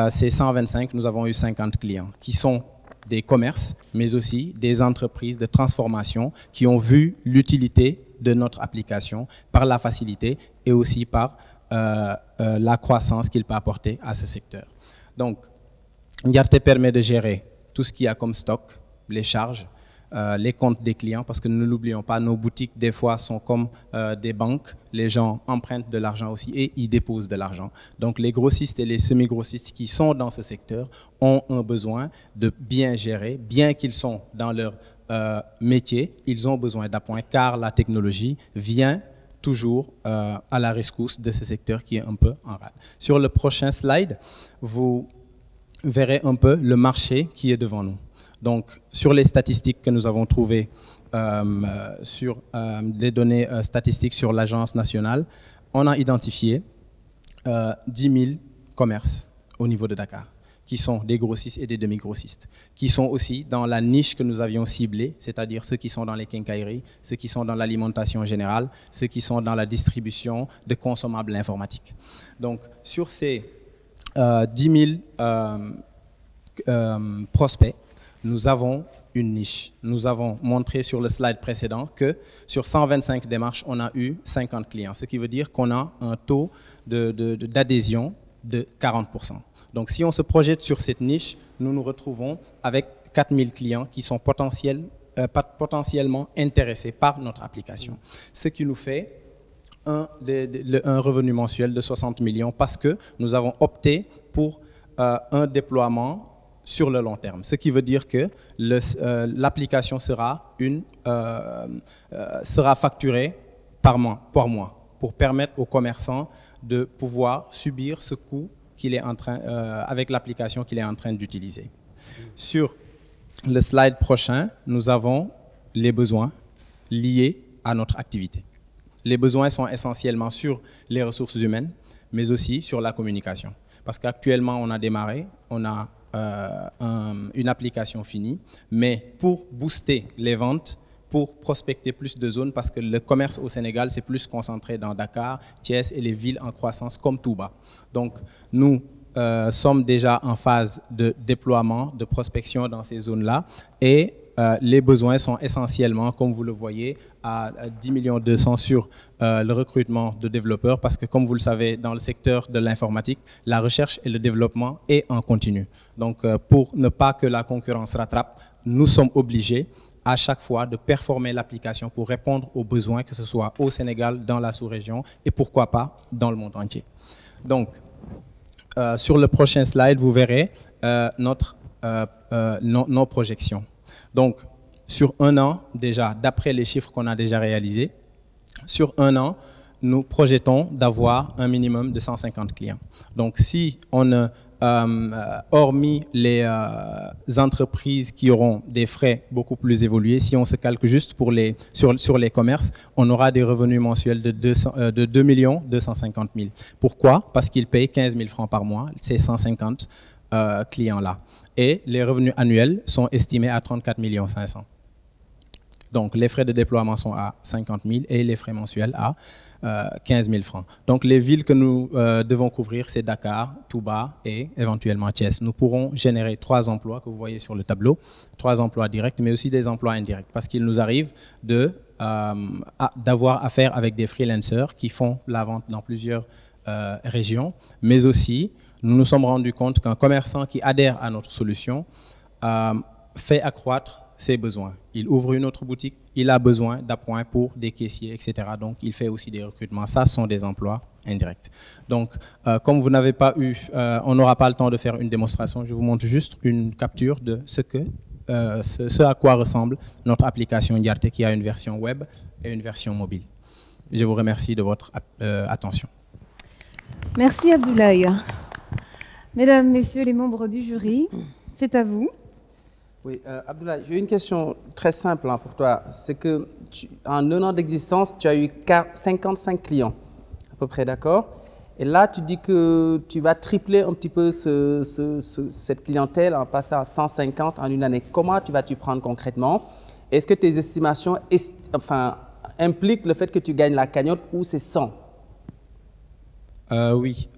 ces 125, nous avons eu 50 clients qui sont des commerces, mais aussi des entreprises de transformation qui ont vu l'utilité de notre application par la facilité et aussi par la croissance qu'il peut apporter à ce secteur. Donc, Nyarte permet de gérer tout ce qu'il y a comme stock, les charges, les comptes des clients, parce que ne l'oublions pas, nos boutiques des fois sont comme des banques, les gens empruntent de l'argent aussi et ils déposent de l'argent. Donc les grossistes et les semi-grossistes qui sont dans ce secteur ont un besoin de bien gérer, bien qu'ils sont dans leur métier, ils ont besoin d'appoint car la technologie vient toujours à la rescousse de ce secteur qui est un peu en rade. Sur le prochain slide, vous verrez un peu le marché qui est devant nous. Donc, sur les statistiques que nous avons trouvées, sur les données statistiques sur l'Agence nationale, on a identifié 10 000 commerces au niveau de Dakar, qui sont des grossistes et des demi-grossistes, qui sont aussi dans la niche que nous avions ciblée, c'est-à-dire ceux qui sont dans les quincailleries, ceux qui sont dans l'alimentation générale, ceux qui sont dans la distribution de consommables informatiques. Donc, sur ces 10 000 prospects, nous avons une niche. Nous avons montré sur le slide précédent que sur 125 démarches, on a eu 50 clients, ce qui veut dire qu'on a un taux d'adhésion de 40%. Donc si on se projette sur cette niche, nous nous retrouvons avec 4000 clients qui sont potentiellement intéressés par notre application. Ce qui nous fait un revenu mensuel de 60 millions parce que nous avons opté pour un déploiement sur le long terme. Ce qui veut dire que l'application sera facturée par mois, pour permettre aux commerçants de pouvoir subir ce coût qu'il est en train, avec l'application qu'il est en train d'utiliser. Sur le slide prochain, nous avons les besoins liés à notre activité. Les besoins sont essentiellement sur les ressources humaines, mais aussi sur la communication. Parce qu'actuellement, on a démarré, on a une application finie, mais pour booster les ventes, pour prospecter plus de zones, parce que le commerce au Sénégal, c'est plus concentré dans Dakar, Thiès et les villes en croissance comme Touba. Donc, nous sommes déjà en phase de déploiement, de prospection dans ces zones-là, et les besoins sont essentiellement, comme vous le voyez, à 10 200 000 sur le recrutement de développeurs, parce que comme vous le savez, dans le secteur de l'informatique, la recherche et le développement est en continu. Donc, pour ne pas que la concurrence rattrape, nous sommes obligés à chaque fois de performer l'application pour répondre aux besoins, que ce soit au Sénégal, dans la sous-région et pourquoi pas dans le monde entier. Donc, sur le prochain slide, vous verrez nos projections. Donc, sur un an, déjà, d'après les chiffres qu'on a déjà réalisés, sur un an, nous projetons d'avoir un minimum de 150 clients. Donc, si on hormis les entreprises qui auront des frais beaucoup plus évolués, si on se calque juste pour sur les commerces, on aura des revenus mensuels de 2 250 000. Pourquoi? Parce qu'ils payent 15 000 francs par mois, ces 150 clients-là. Et les revenus annuels sont estimés à 34 500 000. Donc, les frais de déploiement sont à 50 000 et les frais mensuels à 15 000 francs. Donc, les villes que nous devons couvrir, c'est Dakar, Touba et éventuellement Thiès. Nous pourrons générer 3 emplois que vous voyez sur le tableau, 3 emplois directs, mais aussi des emplois indirects, parce qu'il nous arrive d'avoir affaire avec des freelancers qui font la vente dans plusieurs régions, mais aussi, nous nous sommes rendus compte qu'un commerçant qui adhère à notre solution fait accroître ses besoins. Il ouvre une autre boutique, il a besoin d'appoint pour des caissiers, etc. Donc, il fait aussi des recrutements. Ça, ce sont des emplois indirects. Donc, comme vous n'avez pas eu, on n'aura pas le temps de faire une démonstration, je vous montre juste une capture de ce à quoi ressemble notre application Nyarte, qui a une version web et une version mobile. Je vous remercie de votre attention. Merci Abdoulaye. Mesdames, Messieurs les membres du jury, c'est à vous. Oui, Abdoulaye, j'ai une question très simple pour toi. C'est que en 1 an d'existence, tu as eu 55 clients, à peu près, d'accord? Et là, tu dis que tu vas tripler un petit peu cette clientèle en passant à 150 en une année. Comment tu vas t'y prendre concrètement? Est-ce que tes estimations impliquent le fait que tu gagnes la cagnotte ou c'est 100? Oui,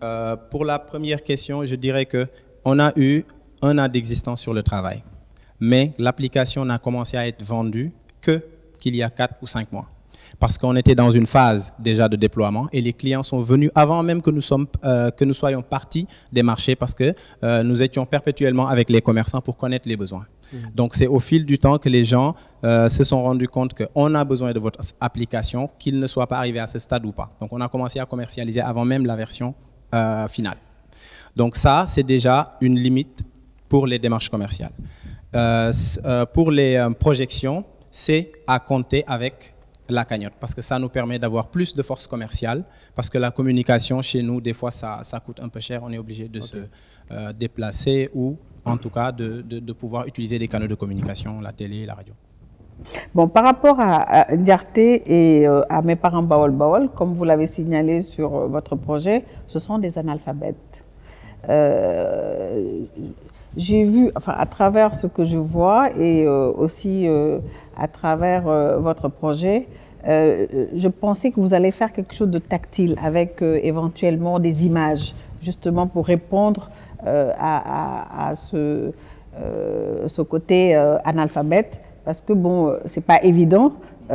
pour la première question, je dirais qu'on a eu 1 an d'existence sur le travail. Mais l'application n'a commencé à être vendue qu'il y a 4 ou 5 mois. parce qu'on était dans une phase déjà de déploiement et les clients sont venus avant même que nous soyons partis des marchés parce que nous étions perpétuellement avec les commerçants pour connaître les besoins. Donc c'est au fil du temps que les gens se sont rendus compte qu'on a besoin de votre application, qu'ils ne soient pas arrivés à ce stade ou pas. Donc on a commencé à commercialiser avant même la version finale. Donc ça, c'est déjà une limite pour les démarches commerciales. Pour les projections, c'est à compter avec la cagnotte parce que ça nous permet d'avoir plus de force commerciale parce que la communication chez nous, des fois, ça coûte un peu cher. On est obligé de se déplacer ou en tout cas de pouvoir utiliser des canaux de communication, la télé, la radio. Bon, par rapport à Ndiarté et à mes parents Bawol, comme vous l'avez signalé sur votre projet, ce sont des analphabètes. J'ai vu, enfin, à travers ce que je vois et aussi à travers votre projet, je pensais que vous allez faire quelque chose de tactile avec éventuellement des images, justement pour répondre à ce côté analphabète, parce que bon, c'est pas évident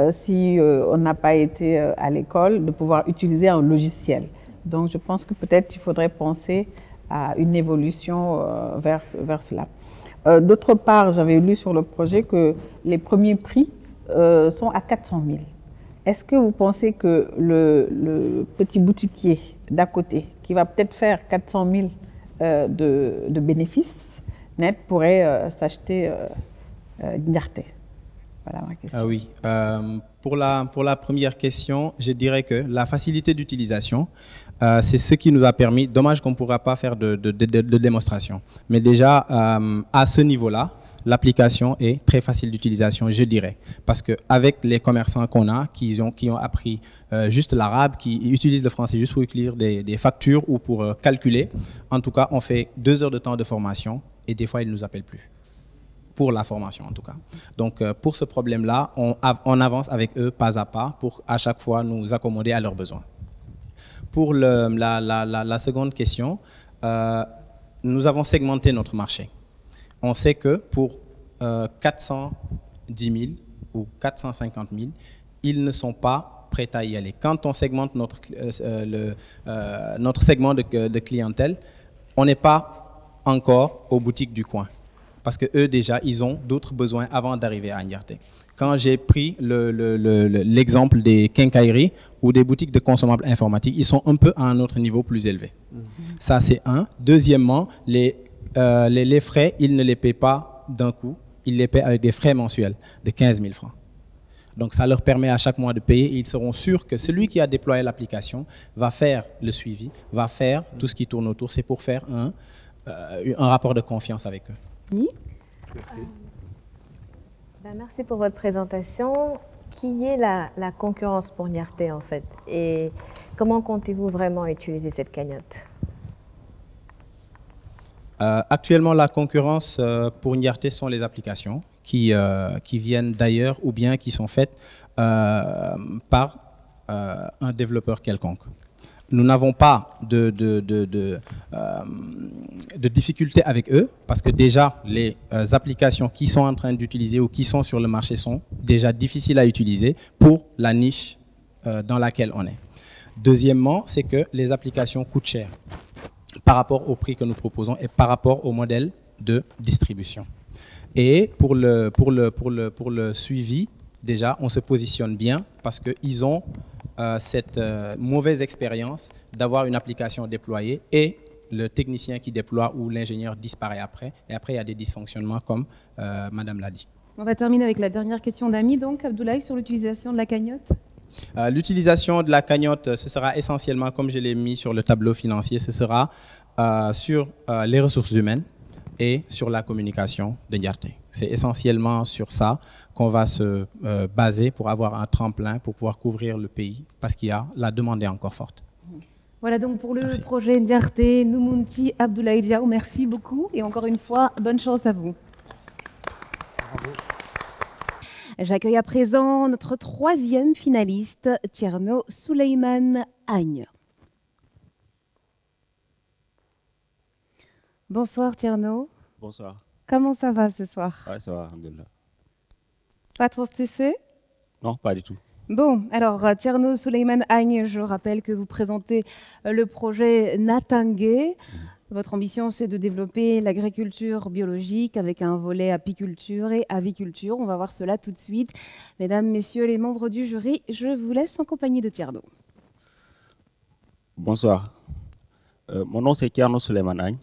si on n'a pas été à l'école de pouvoir utiliser un logiciel. Donc je pense que peut-être il faudrait penser à une évolution vers cela. D'autre part, j'avais lu sur le projet que les premiers prix sont à 400 000. Est-ce que vous pensez que le petit boutiquier d'à côté, qui va peut-être faire 400 000 de bénéfices nets, pourrait s'acheter Ndiarté? Voilà ma question. Ah oui. Pour la première question, je dirais que la facilité d'utilisation, c'est ce qui nous a permis, dommage qu'on ne pourra pas faire de démonstration, mais déjà à ce niveau-là, l'application est très facile d'utilisation, je dirais, parce qu'avec les commerçants qu'on a, qui ont appris juste l'arabe, qui utilisent le français juste pour écrire des factures ou pour calculer, en tout cas, on fait 2 heures de temps de formation et des fois, ils ne nous appellent plus. Pour la formation en tout cas. Donc pour ce problème-là, on avance avec eux pas à pas pour à chaque fois nous accommoder à leurs besoins. Pour la seconde question, nous avons segmenté notre marché. On sait que pour 410 000 ou 450 000, ils ne sont pas prêts à y aller. Quand on segmente notre segment de clientèle, on n'est pas encore aux boutiques du coin. Parce qu'eux, déjà, ils ont d'autres besoins avant d'arriver à Ndiarté. Quand j'ai pris l'exemple des quincailleries ou des boutiques de consommables informatiques, ils sont un peu à un autre niveau plus élevé. Ça, c'est un. Deuxièmement, les frais, ils ne les paient pas d'un coup. Ils les paient avec des frais mensuels de 15 000 francs. Donc, ça leur permet à chaque mois de payer et ils seront sûrs que celui qui a déployé l'application va faire le suivi, va faire tout ce qui tourne autour. C'est pour faire un rapport de confiance avec eux. Oui. Merci pour votre présentation. Qui est la concurrence pour Ndiarté en fait? Et comment comptez-vous vraiment utiliser cette cagnotte? Actuellement, la concurrence pour Ndiarté sont les applications qui viennent d'ailleurs ou bien qui sont faites par un développeur quelconque. Nous n'avons pas de difficultés avec eux parce que déjà les applications qui sont en train d'utiliser ou qui sont sur le marché sont déjà difficiles à utiliser pour la niche dans laquelle on est. Deuxièmement, c'est que les applications coûtent cher par rapport au prix que nous proposons et par rapport au modèle de distribution. Et pour le suivi, déjà, on se positionne bien parce qu'ils ont cette mauvaise expérience d'avoir une application déployée et le technicien qui déploie ou l'ingénieur disparaît après. Et après, il y a des dysfonctionnements comme Madame l'a dit. On va terminer avec la dernière question d'Ami, donc, Abdoulaye, sur l'utilisation de la cagnotte. L'utilisation de la cagnotte, ce sera essentiellement, comme je l'ai mis sur le tableau financier, ce sera sur les ressources humaines et sur la communication de Ndiarté. C'est essentiellement sur ça qu'on va se baser pour avoir un tremplin pour pouvoir couvrir le pays parce qu'il y a la demande est encore forte. Voilà donc pour le projet Ndiarté, Noumounti Abdoulaye Diaw. Merci beaucoup et encore une fois, bonne chance à vous. Bravo. J'accueille à présent notre 3e finaliste, Tierno Souleymane Agne. Bonsoir Tierno. Bonsoir. Comment ça va ce soir? Ouais, ça va, alhamdoulilah. Pas trop stressé? Non, pas du tout. Bon, alors Thierno Souleymane Agne, je rappelle que vous présentez le projet Natangé. Votre ambition, c'est de développer l'agriculture biologique avec un volet apiculture et aviculture. On va voir cela tout de suite. Mesdames, messieurs les membres du jury, je vous laisse en compagnie de Thierno. Bonsoir. Mon nom c'est Thierno Souleymane Agne.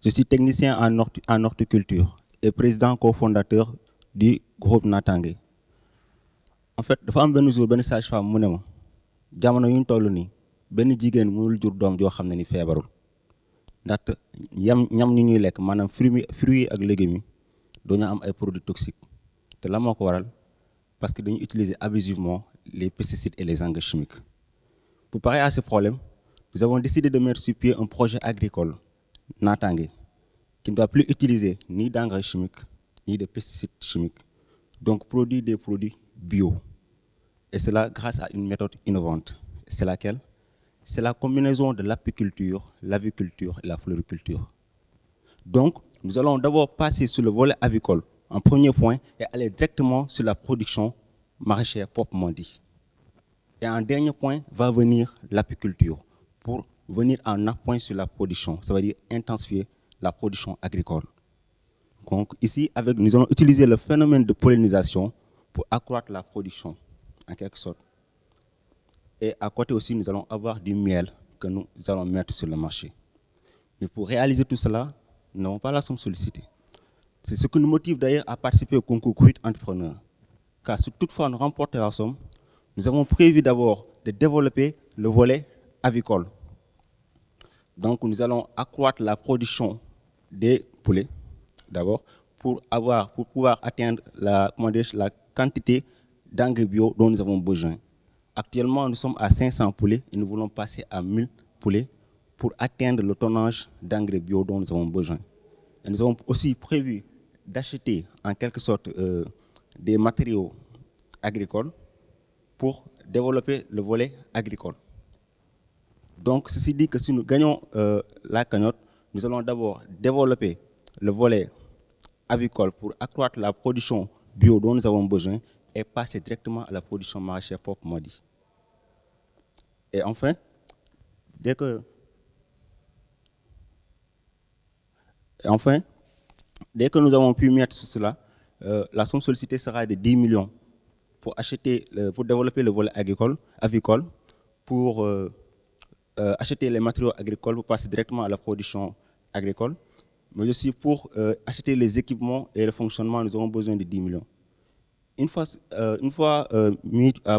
Je suis technicien en horticulture et président cofondateur du groupe Natangé. En fait, dafa am benn jour benn sage-femme mu ne ma jamono yu ñu toll nii benn jigéen mënul jur doom joo xam ne ni feebarul ndaxte ñam ñu ñuy lekk maanaam fruits ak légumes yi dañoo am ay produits toxiques te la moo ko waral parce que dañuy utiliser abusivement les pesticides et les engrais chimiques. Pour parer à ce problème, nous avons décidé de mettre sur pied un projet agricole Natangé qui ne doit plus utiliser ni d'engrais chimiques ni de pesticides chimiques, donc produire des produits bio. Et cela grâce à une méthode innovante. C'est laquelle? C'est la combinaison de l'apiculture, l'aviculture et la floriculture. Donc, nous allons d'abord passer sur le volet avicole en premier point et aller directement sur la production maraîchère proprement dit. Et en dernier point va venir l'apiculture pour venir en appoint sur la production, ça veut dire intensifier la production agricole. Donc ici, nous allons utiliser le phénomène de pollinisation pour accroître la production, en quelque sorte. Et à côté aussi, nous allons avoir du miel que nous allons mettre sur le marché. Mais pour réaliser tout cela, nous n'avons pas la somme sollicitée. C'est ce qui nous motive d'ailleurs à participer au concours Quit Entrepreneur. Car si toutefois nous remportons la somme, nous avons prévu d'abord de développer le volet avicole. Donc nous allons accroître la production des poulets, d'abord, pour pouvoir atteindre la quantité d'engrais bio dont nous avons besoin. Actuellement, nous sommes à 500 poulets et nous voulons passer à 1000 poulets pour atteindre le tonnage d'engrais bio dont nous avons besoin. Et nous avons aussi prévu d'acheter en quelque sorte des matériaux agricoles pour développer le volet agricole. Donc, ceci dit que si nous gagnons la cagnotte, nous allons d'abord développer le volet avicole pour accroître la production bio dont nous avons besoin et passer directement à la production maraîchère proprement dit. Et enfin, dès que nous avons pu mettre sur cela, la somme sollicitée sera de 10 millions pour développer le volet avicole, pour acheter les matériaux agricoles pour passer directement à la production agricole, mais aussi pour acheter les équipements et le fonctionnement, nous aurons besoin de 10 millions. Une fois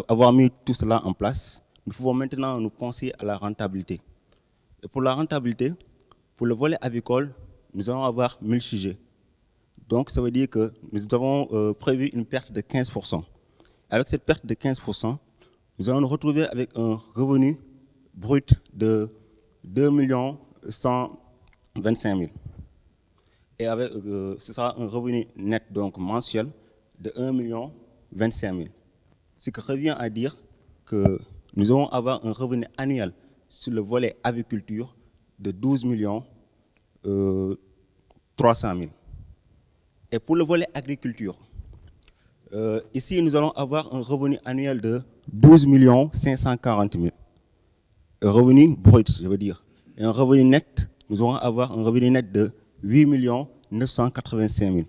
avoir mis tout cela en place, nous pouvons maintenant nous penser à la rentabilité. Et pour la rentabilité, pour le volet avicole, nous allons avoir 1000 sujets. Donc ça veut dire que nous avons prévu une perte de 15%. Avec cette perte de 15%, nous allons nous retrouver avec un revenu brut de 2 125 000. Et avec, ce sera un revenu net donc mensuel de 1 025 000. Ce qui revient à dire que nous allons avoir un revenu annuel sur le volet aviculture de 12 300 000. Et pour le volet agriculture, ici nous allons avoir un revenu annuel de 12 540 000. Un revenu brut, je veux dire. Et un revenu net, nous allons avoir un revenu net de 8 985 000.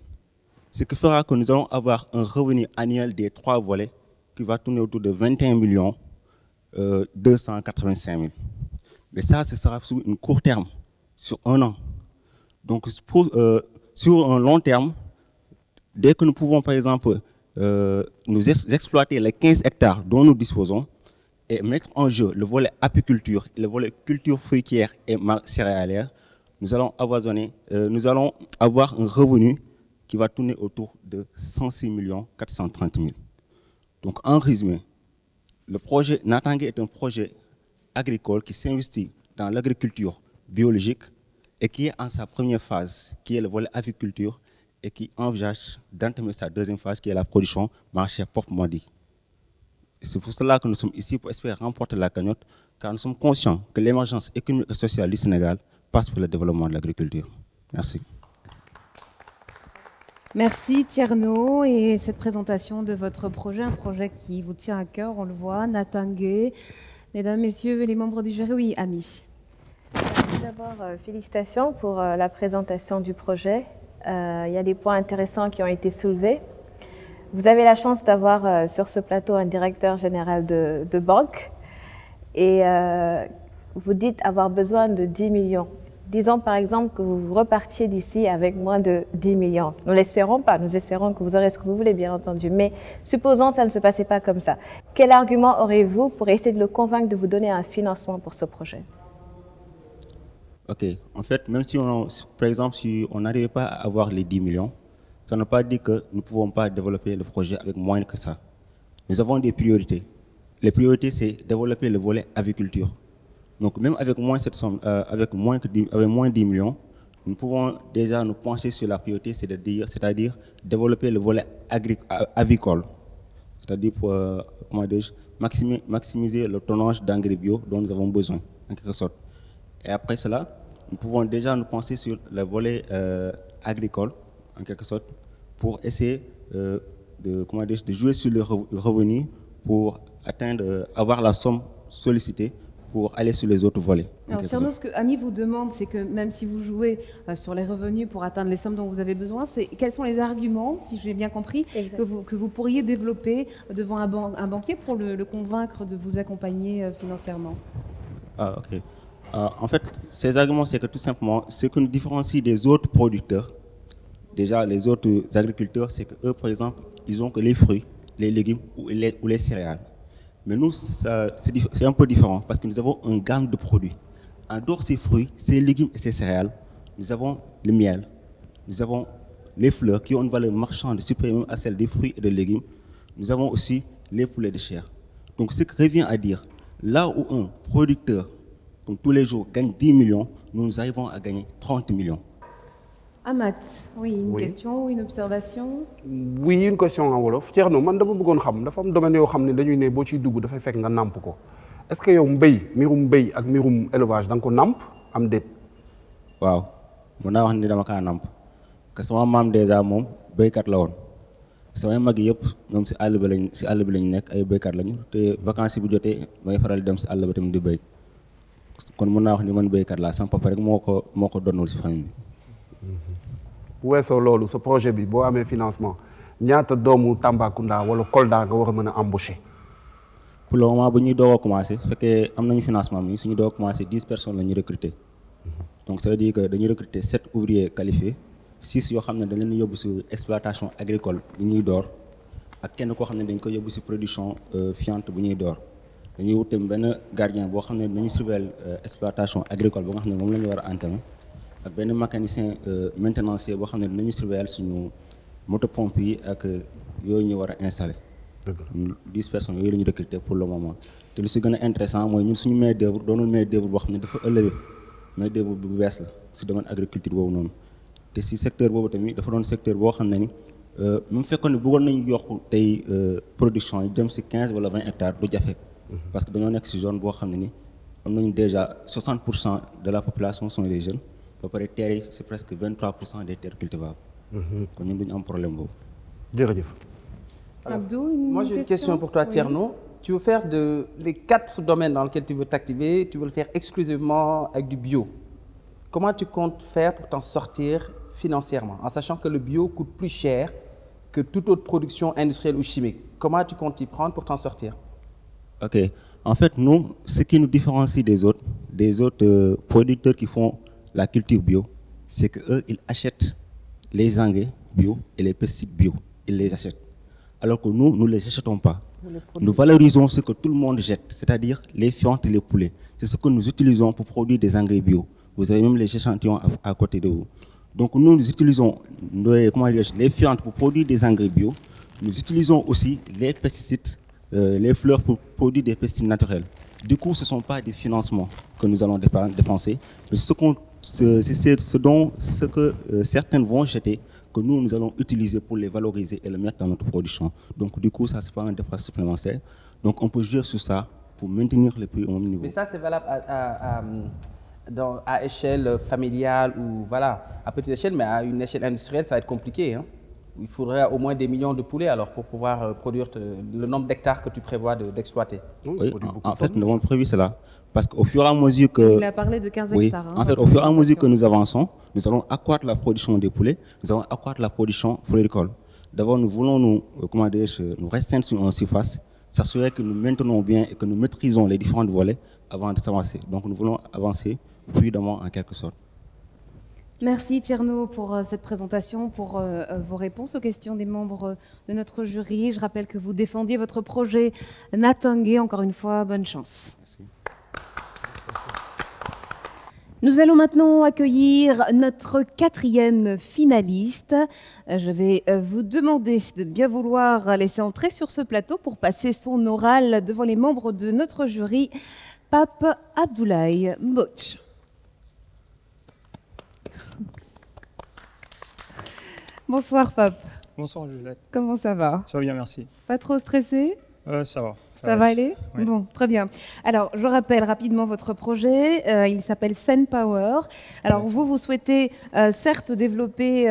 Ce qui fera que nous allons avoir un revenu annuel des 3 volets qui va tourner autour de 21 285 000. Mais ça, ce sera sur un court terme, sur 1 an. Donc sur un long terme, dès que nous pouvons par exemple nous exploiter les 15 hectares dont nous disposons et mettre en jeu le volet apiculture et le volet culture fruitière et céréalière, nous allons avoir un revenu qui va tourner autour de 106 430 000. Donc en résumé, le projet Natangé est un projet agricole qui s'investit dans l'agriculture biologique et qui est en sa première phase, qui est le volet aviculture, et qui envisage d'entamer sa deuxième phase, qui est la production maraîchère proprement dit. C'est pour cela que nous sommes ici pour espérer remporter la cagnotte, car nous sommes conscients que l'émergence économique et sociale du Sénégal passe par le développement de l'agriculture. Merci. Merci Tierno et cette présentation de votre projet, un projet qui vous tient à cœur, on le voit, Natangé. Mesdames, Messieurs, les membres du jury, oui, Ami. D'abord, félicitations pour la présentation du projet. Il y a des points intéressants qui ont été soulevés. Vous avez la chance d'avoir sur ce plateau un directeur général de banque et vous dites avoir besoin de 10 millions. Disons par exemple que vous repartiez d'ici avec moins de 10 millions. Nous ne l'espérons pas, nous espérons que vous aurez ce que vous voulez, bien entendu. Mais supposons que ça ne se passait pas comme ça. Quel argument aurez-vous pour essayer de le convaincre de vous donner un financement pour ce projet? Ok, en fait, même si par exemple, si on n'arrivait pas à avoir les 10 millions, ça ne veut pas dire que nous ne pouvons pas développer le projet avec moins que ça. Nous avons des priorités. Les priorités, c'est développer le volet agriculture. Donc même avec moins cette somme, avec moins de 10 millions, nous pouvons déjà nous pencher sur la priorité, c'est-à-dire développer le volet avicole. C'est-à-dire pour maximiser le tonnage d'engrais bio dont nous avons besoin, en quelque sorte. Et après cela, nous pouvons déjà nous pencher sur le volet agricole, en quelque sorte, pour essayer de jouer sur le revenu pour avoir la somme sollicitée pour aller sur les autres volets. Alors Tierno, ce que Ami vous demande, c'est que même si vous jouez sur les revenus pour atteindre les sommes dont vous avez besoin, quels sont les arguments, si j'ai bien compris, que vous pourriez développer devant un banquier pour le convaincre de vous accompagner financièrement? Ah, ok. En fait, ces arguments, c'est que tout simplement, ce qui nous différencie des autres producteurs, déjà les autres agriculteurs, c'est qu'eux, par exemple, ils ont que les fruits, les légumes ou les céréales. Mais nous, c'est un peu différent parce que nous avons une gamme de produits. En dehors de ces fruits, ces légumes et ces céréales, nous avons le miel, nous avons les fleurs qui ont une valeur marchande supérieure à celle des fruits et des légumes. Nous avons aussi les poulets de chair. Donc, ce qui revient à dire, là où un producteur, comme tous les jours, gagne 10 millions, nous arrivons à gagner 30 millions. Amat, oui, une question ou une observation? Oui, une question en wolof. Thierno, man dama bëggoon xam dafa am domaine yoo xam ne dañuy ne boo ciy dugg dafay fekk nga nàmp ko. Est-ce que yow mirum mbéy ak mirum élevage da nga ko nàmp am déet? Waaw, mën naa wax ni dama kaa nàmp. Parce que sama maam dèjà moom béykat la woon. Samay mag yëpp ñoom si àll bi lañ nekk ay béykat lañu te vacances yi bu jotee may faral di dem si àll ba tamit di béy. Kon mën naa wax ni man béykat laa sama papa rek moo ko donnul si famille bi. Bu weesoo loolu sa projet bi boo amee financement ñaata doomu Tambacounda wala Kolda nga war a mën a embaucher? Pour le moment bu ñuy doog a commencé fekkee am nañu financement bi suñu doog a commencé 10 personnes la ñu recruter. Donc ça veut dire que dañuy recruter 7 ouvriers qualifiés 6 yoo xam ne dañ leen yóbbu si exploitation agricole bu ñuy door ak kenn koo xam ne dañ ko yóbbu si production fiente bu ñuy door. Dañuy wut tamit benn gardien boo xam ne dañuy surveiller exploitation agricole ba nga xam ne moom la ñu war a entamer. ak benn mécanicien maintenancier boo xam ne dinañu surveiller suñu moto pompe yi ak yooyu ñu war a installer. 10 personnes yooyu la ñu recruter pour le moment. te lu si gën a intéressant mooy ñun suñu main d'œuvre doonul main d'œuvre boo xam ne dafa élevé main d'œuvre bu bees la si domaine agriculture boobu noonu. te si secteur boobu tamit dafa doon secteur boo xam ne ni même fekkoon ne bëggoon nañu yokk tey production yi jëm si 15 wala 20 hectares du jafe. parce que dañoo nekk si zone boo xam ne ni am nañu déjà 60% de la population sont des jeunes. C'est presque 23% des terres cultivables. Donc nous avons un problème. Abdou, moi j'ai une question pour toi, Tierno. Oui. Tu veux faire les 4 domaines dans lesquels tu veux t'activer, tu veux le faire exclusivement avec du bio. Comment tu comptes faire pour t'en sortir financièrement, en sachant que le bio coûte plus cher que toute autre production industrielle ou chimique? Comment tu comptes y prendre pour t'en sortir? Ok. En fait, nous, ce qui nous différencie des autres producteurs qui font la culture bio, c'est qu'eux, ils achètent les engrais bio et les pesticides bio. Ils les achètent. Alors que nous, nous ne les achetons pas. Nous valorisons ce que tout le monde jette, c'est-à-dire les fientes et les poulets. C'est ce que nous utilisons pour produire des engrais bio. Vous avez même les échantillons à côté de vous. Donc nous utilisons les fientes pour produire des engrais bio. Nous utilisons aussi les pesticides, les fleurs pour produire des pesticides naturels. Du coup, ce ne sont pas des financements que nous allons dépenser, mais ce que certains vont jeter, que nous allons utiliser pour les valoriser et les mettre dans notre production. Donc du coup, ça se fait un dépense supplémentaire. Donc on peut jouer sur ça pour maintenir les prix au même niveau. Mais ça, c'est valable à échelle familiale ou voilà, à petite échelle, mais à une échelle industrielle, ça va être compliqué. Hein? il faudrait au moins des millions de poulets alors pour pouvoir produire le nombre d'hectares que tu prévois d'exploiter. Oui, en fait, nous avons prévu cela. Parce qu'au fur et à mesure que... Il a parlé de 15 hectares. En fait, au fur et à mesure que nous avançons, nous allons accroître la production des poulets, nous allons accroître la production floricole. D'abord, nous voulons nous restreindre sur une surface, s'assurer que nous maintenons bien et que nous maîtrisons les différents volets avant de s'avancer. Donc, nous voulons avancer prudemment en quelque sorte. Merci Tierno pour cette présentation, pour vos réponses aux questions des membres de notre jury. Je rappelle que vous défendiez votre projet Natangé. Encore une fois, bonne chance. Merci. Nous allons maintenant accueillir notre 4e finaliste. Je vais vous demander de bien vouloir laisser entrer sur ce plateau pour passer son oral devant les membres de notre jury, Pape Abdoulaye Mbodj. Bonsoir Pape. Bonsoir Juliette. Comment ça va? Ça va bien, merci. Pas trop stressé? Ça va. Ça va aller? Oui. Bon, très bien. Alors, je rappelle rapidement votre projet. Il s'appelle SenPower. Alors, vous souhaitez certes développer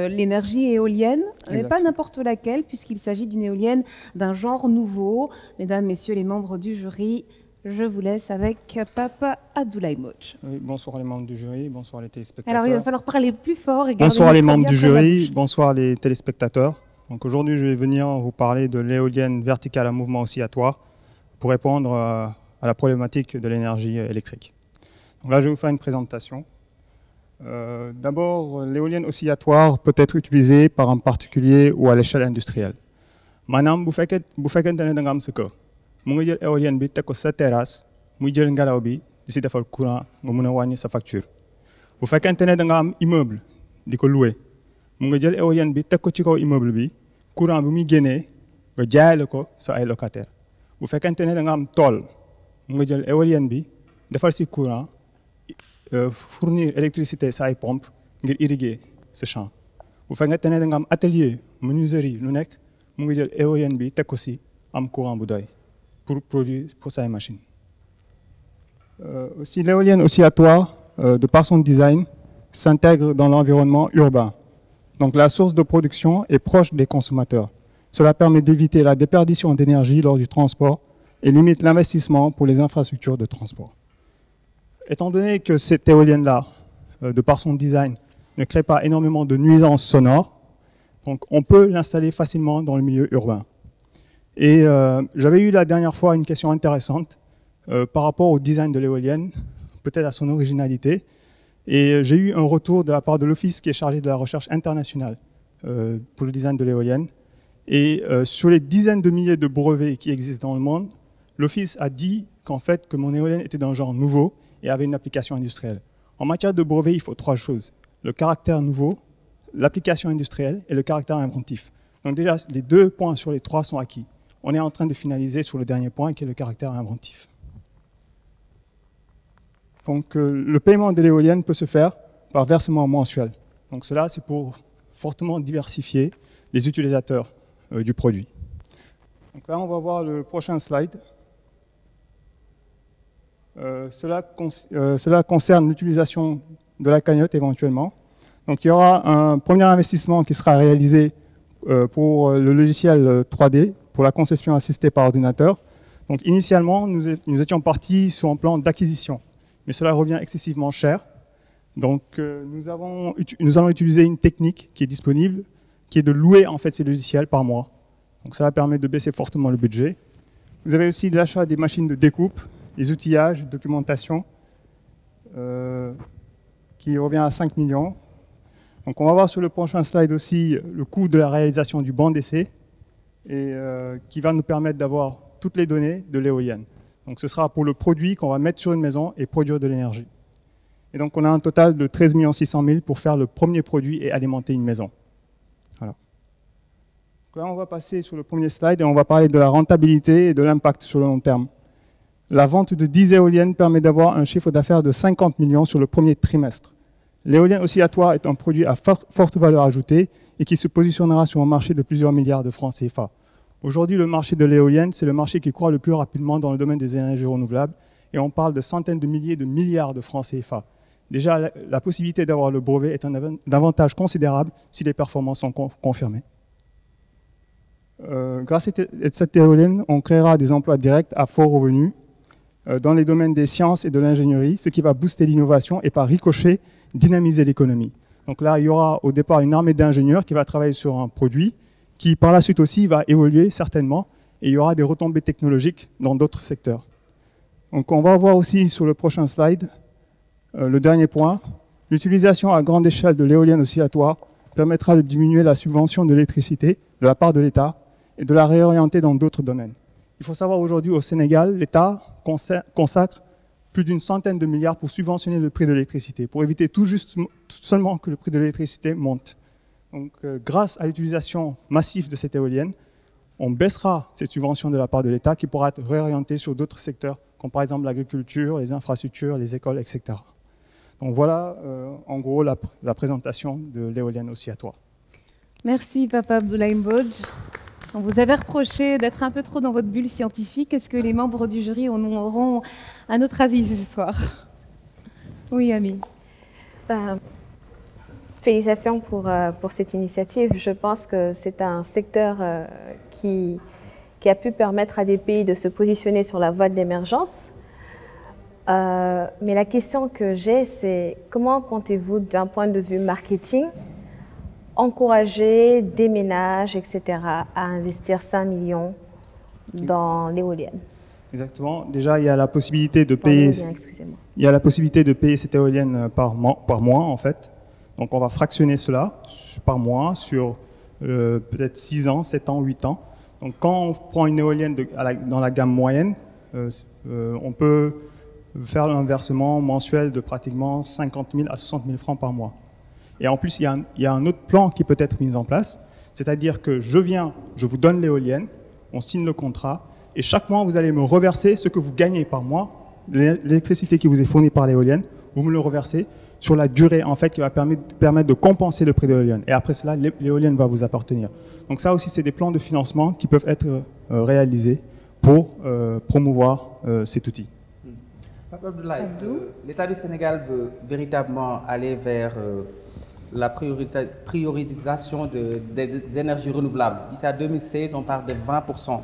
l'énergie éolienne, mais pas n'importe laquelle, puisqu'il s'agit d'une éolienne d'un genre nouveau. Mesdames, Messieurs les membres du jury, je vous laisse avec Pape Abdoulaye Mbodj. Oui, bonsoir les membres du jury, bonsoir les téléspectateurs. Alors, il va falloir parler plus fort. Et bonsoir les membres du jury, bonsoir les téléspectateurs. Donc aujourd'hui, je vais venir vous parler de l'éolienne verticale à mouvement oscillatoire pour répondre à la problématique de l'énergie électrique. Donc là, je vais vous faire une présentation. D'abord, l'éolienne oscillatoire peut être utilisée par un particulier ou à l'échelle industrielle. Manam, bu fekkente ne da nga am sa kër mu nga jël éolienne bi teg ko sa terrasse muy jël ngelaw bi di si defal courant nga mën a wàññi sa facture. Bu fekkente ne da nga am immeuble di ko louer mu nga jël éolienne bi teg ko ci kaw immeuble bi courant bi muy génnee nga jaayale ko sa ay locataire. Bu fekkente ne da nga am tool mu nga jël éolienne bi defal si courant fournir électricité sa ay pompe ngir irriguer ce champ. Bu fekkente ne da nga am atelier menuiserie lu nekk mu nga jël éolienne bi teg ko si am courant bu doy pour produire pour sa ay machine. Aussi l'éolienne oscillatoire de par son design s'intègre dans l'environnement urbain. Donc la source de production est proche des consommateurs. Cela permet d'éviter la déperdition d'énergie lors du transport et limite l'investissement pour les infrastructures de transport. Étant donné que cette éolienne-là, de par son design, ne crée pas énormément de nuisances sonores, donc on peut l'installer facilement dans le milieu urbain. Et j'avais eu la dernière fois une question intéressante par rapport au design de l'éolienne, peut-être à son originalité. Et j'ai eu un retour de la part de l'Office qui est chargé de la recherche internationale pour le design de l'éolienne. Et sur les dizaines de milliers de brevets qui existent dans le monde, l'Office a dit qu'en fait, que mon éolienne était d'un genre nouveau et avait une application industrielle. En matière de brevets, il faut 3 choses. Le caractère nouveau, l'application industrielle et le caractère inventif. Donc déjà, les 2 points sur les 3 sont acquis. On est en train de finaliser sur le dernier point qui est le caractère inventif. Donc le paiement de l'éolienne peut se faire par versement mensuel. Donc cela, c'est pour fortement diversifier les utilisateurs du produit. Donc là, on va voir le prochain slide. Cela concerne l'utilisation de la cagnotte éventuellement. Donc il y aura un premier investissement qui sera réalisé pour le logiciel 3D, pour la conception assistée par ordinateur. Donc initialement, nous étions partis sur un plan d'acquisition, mais cela revient excessivement cher. Donc nous allons utiliser une technique qui est disponible, qui est de louer en fait ces logiciels par mois. Donc cela permet de baisser fortement le budget. Vous avez aussi l'achat des machines de découpe, les outillages, documentation, qui revient à 5 millions. Donc on va voir sur le prochain slide aussi le coût de la réalisation du banc d'essai et qui va nous permettre d'avoir toutes les données de l'éolienne. Donc ce sera pour le produit qu'on va mettre sur une maison et produire de l'énergie. Et donc on a un total de 13 600 000 pour faire le premier produit et alimenter une maison. Voilà. Donc là on va passer sur le premier slide et on va parler de la rentabilité et de l'impact sur le long terme. La vente de 10 éoliennes permet d'avoir un chiffre d'affaires de 50 millions sur le premier trimestre. L'éolienne oscillatoire est un produit à forte valeur ajoutée et qui se positionnera sur un marché de plusieurs milliards de francs CFA. Aujourd'hui, le marché de l'éolienne, c'est le marché qui croît le plus rapidement dans le domaine des énergies renouvelables et on parle de centaines de milliers de milliards de francs CFA. Déjà, la possibilité d'avoir le brevet est un avantage considérable si les performances sont confirmées. Grâce à cette éolienne, on créera des emplois directs à fort revenu dans les domaines des sciences et de l'ingénierie, ce qui va booster l'innovation et par ricochet dynamiser l'économie. Donc là, il y aura au départ une armée d'ingénieurs qui va travailler sur un produit qui par la suite aussi va évoluer certainement et il y aura des retombées technologiques dans d'autres secteurs. Donc on va voir aussi sur le prochain slide le dernier point. L'utilisation à grande échelle de l'éolienne oscillatoire permettra de diminuer la subvention de l'électricité de la part de l'État et de la réorienter dans d'autres domaines. Il faut savoir aujourd'hui au Sénégal, l'État consacre plus d'une centaine de milliards pour subventionner le prix de l'électricité, pour éviter tout seulement que le prix de l'électricité monte. Donc, grâce à l'utilisation massive de cette éolienne, on baissera cette subvention de la part de l'État qui pourra être réorientée sur d'autres secteurs, comme par exemple l'agriculture, les infrastructures, les écoles, etc. Donc voilà, en gros, la présentation de l'éolienne oscillatoire. Merci, Papa Abdoulaye Mbodj. On vous avait reproché d'être un peu trop dans votre bulle scientifique. Est-ce que les membres du jury auront un autre avis ce soir? Oui, Ami. Félicitations pour cette initiative. Je pense que c'est un secteur qui a pu permettre à des pays de se positionner sur la voie de l'émergence. Mais la question que j'ai, c'est comment comptez-vous, d'un point de vue marketing, encourager des ménages, etc., à investir 5 millions dans l'éolienne? Exactement. Déjà, il y a la possibilité de payer. Il y a la possibilité de payer cette éolienne par mois, en fait. Donc, on va fractionner cela par mois sur peut-être 6 ans, 7 ans, 8 ans. Donc, quand on prend une éolienne dans la gamme moyenne, on peut faire un versement mensuel de pratiquement 50 000 à 60 000 francs par mois. Et en plus, il y a un autre plan qui peut être mis en place, c'est-à-dire que je vous donne l'éolienne, on signe le contrat, et chaque mois, vous allez me reverser ce que vous gagnez par mois, l'électricité qui vous est fournie par l'éolienne, vous me le reversez sur la durée, en fait, qui va permettre de compenser le prix de l'éolienne. Et après cela, l'éolienne va vous appartenir. Donc ça aussi, c'est des plans de financement qui peuvent être réalisés pour promouvoir cet outil. Papa Abdoulaye, l'État du Sénégal veut véritablement aller vers la priorisation des énergies renouvelables. D'ici à 2016, on parle de 20%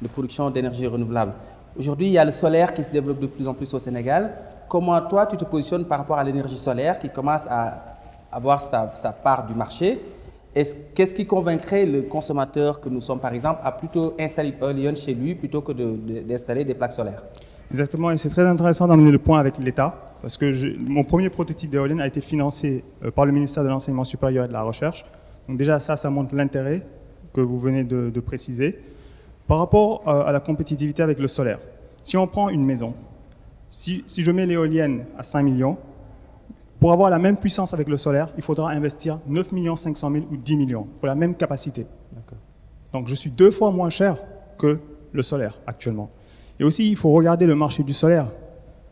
de production d'énergie renouvelable. Aujourd'hui, il y a le solaire qui se développe de plus en plus au Sénégal. Comment toi, tu te positionnes par rapport à l'énergie solaire qui commence à avoir sa part du marché? Qu'est-ce qui convaincrait le consommateur que nous sommes, par exemple, à plutôt installer une éolienne chez lui plutôt que d'installer des plaques solaires? Exactement, et c'est très intéressant d'amener le point avec l'État, parce que mon premier prototype d'éolienne a été financé par le ministère de l'Enseignement supérieur et de la Recherche. Donc déjà, ça montre l'intérêt que vous venez de préciser. Par rapport à la compétitivité avec le solaire, si on prend une maison, si je mets l'éolienne à 5 millions, pour avoir la même puissance avec le solaire, il faudra investir 9 500 000 ou 10 millions pour la même capacité. Donc je suis 2 fois moins cher que le solaire actuellement. Et aussi, il faut regarder le marché du solaire.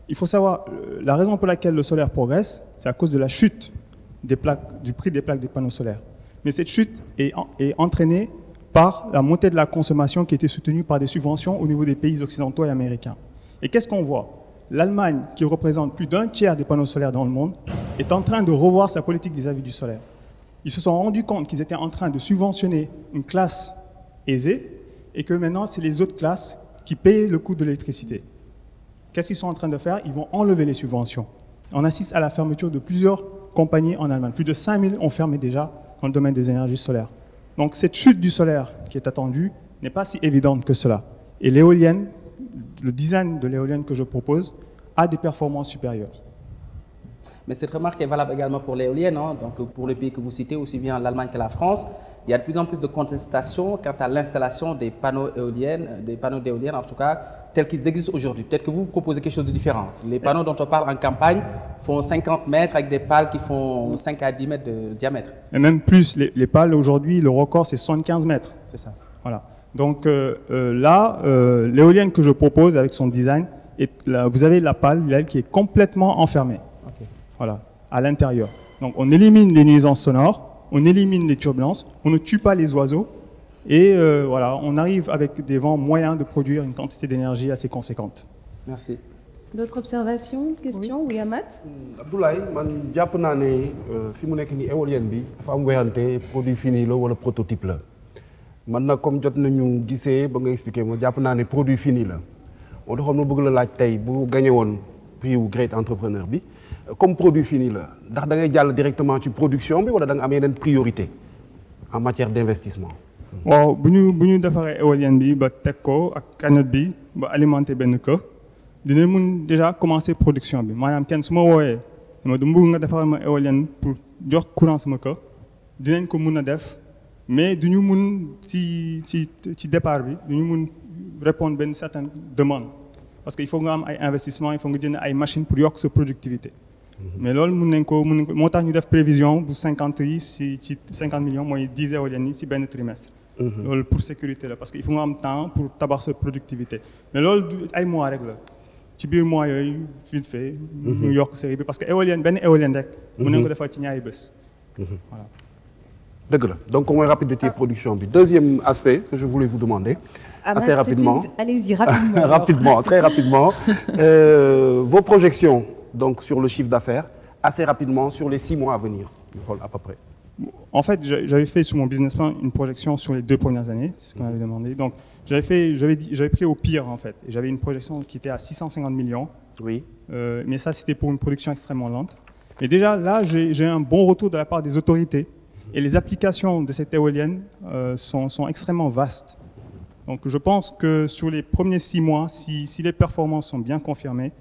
Il faut savoir, la raison pour laquelle le solaire progresse, c'est à cause de la chute du prix des plaques des panneaux solaires. Mais cette chute est entraînée par la montée de la consommation qui était soutenue par des subventions au niveau des pays occidentaux et américains. Et qu'est-ce qu'on voit? L'Allemagne, qui représente plus d'un tiers des panneaux solaires dans le monde, est en train de revoir sa politique vis-à-vis du solaire. Ils se sont rendus compte qu'ils étaient en train de subventionner une classe aisée et que maintenant, c'est les autres classes qui payent le coût de l'électricité. Qu'est-ce qu'ils sont en train de faire? Ils vont enlever les subventions. On assiste à la fermeture de plusieurs compagnies en Allemagne. Plus de 5 000 ont fermé déjà dans le domaine des énergies solaires. Donc cette chute du solaire qui est attendue n'est pas si évidente que cela. Et l'éolienne, le design de l'éolienne que je propose, a des performances supérieures. Mais cette remarque est valable également pour l'éolienne, hein. Donc pour les pays que vous citez, aussi bien l'Allemagne que la France. Il y a de plus en plus de contestations quant à l'installation des panneaux d'éoliennes, en tout cas, tels qu'ils existent aujourd'hui. Peut-être que vous proposez quelque chose de différent. Les panneaux dont on parle en campagne font 50 mètres avec des pales qui font 5 à 10 mètres de diamètre. Et même plus, les pales aujourd'hui, le record c'est 75 mètres. C'est ça. Voilà. Donc là, l'éolienne que je propose avec son design, vous avez la pale qui est complètement enfermée. Voilà, à l'intérieur. Donc on élimine les nuisances sonores, on élimine les turbulences, on ne tue pas les oiseaux et voilà, on arrive avec des vents moyens de produire une quantité d'énergie assez conséquente. Merci. D'autres observations, questions? Oui, Amath? Abdoulaye, man jàpp naa ne fi mu nekk nii éolienne bi dafa am werante produit fini la wala prototype la man nag comme jot nañu gisee ba nga expliqué ma jàpp naa ne produit fini la moo taxoon ma bëgg la laaj tey bu gagné woon prix wu Great Entrepreneur bi comme produit fini la ndax da ngay jàll directement ci production bi wala da nga am yeneen priorité en matière d'investissement. waaw bu ñu defaree éolienne bi ba teg ko ak cagnotte bi ba alimenter benn kër dinañ mun déjà commencer production bi maanaam kenn su ma wooyee dama du bëgg nga defaral ma éolienne pour jox courant sama kër dinañ ko mun a def mais du ñu mun ci départ bi du ñu mun répondre benn certaine demande parce que il faut nga am ay investissement il faut nga jënd ay machines pour yokk sa productivité. mais loolu mun nañ ko moo tax ñu def prévision bu 50 yi ci 50 millions mooy 10 éoliennes yi ci benn trimestre. loolu pour sécurité la parce que il faut nga am temps pour tabax sa productivité mais loolu du ay mois rek la ci biir mois yooyu vite fait ñu yokk série bi parce que éolienne benn éolienne rek mun nañ ko defal ci ñaari bés. voilà. dëgg la donc mooy rapidité production bi deuxième aspect que je voulais vous demander. assez rapidement allez-y rapidement. rapidement très rapidement vos projections donc sur le chiffre d'affaires assez rapidement sur les 6 mois à venir à peu près. En fait, j'avais fait sur mon business plan une projection sur les 2 premières années, c'est ce qu'on avait demandé. Donc, j'avais pris au pire en fait. J'avais une projection qui était à 650 millions. Oui. Mais ça, c'était pour une production extrêmement lente. Mais déjà, là, j'ai un bon retour de la part des autorités. Et les applications de cette éolienne sont extrêmement vastes. Donc, je pense que sur les premiers 6 mois, si les performances sont bien confirmées,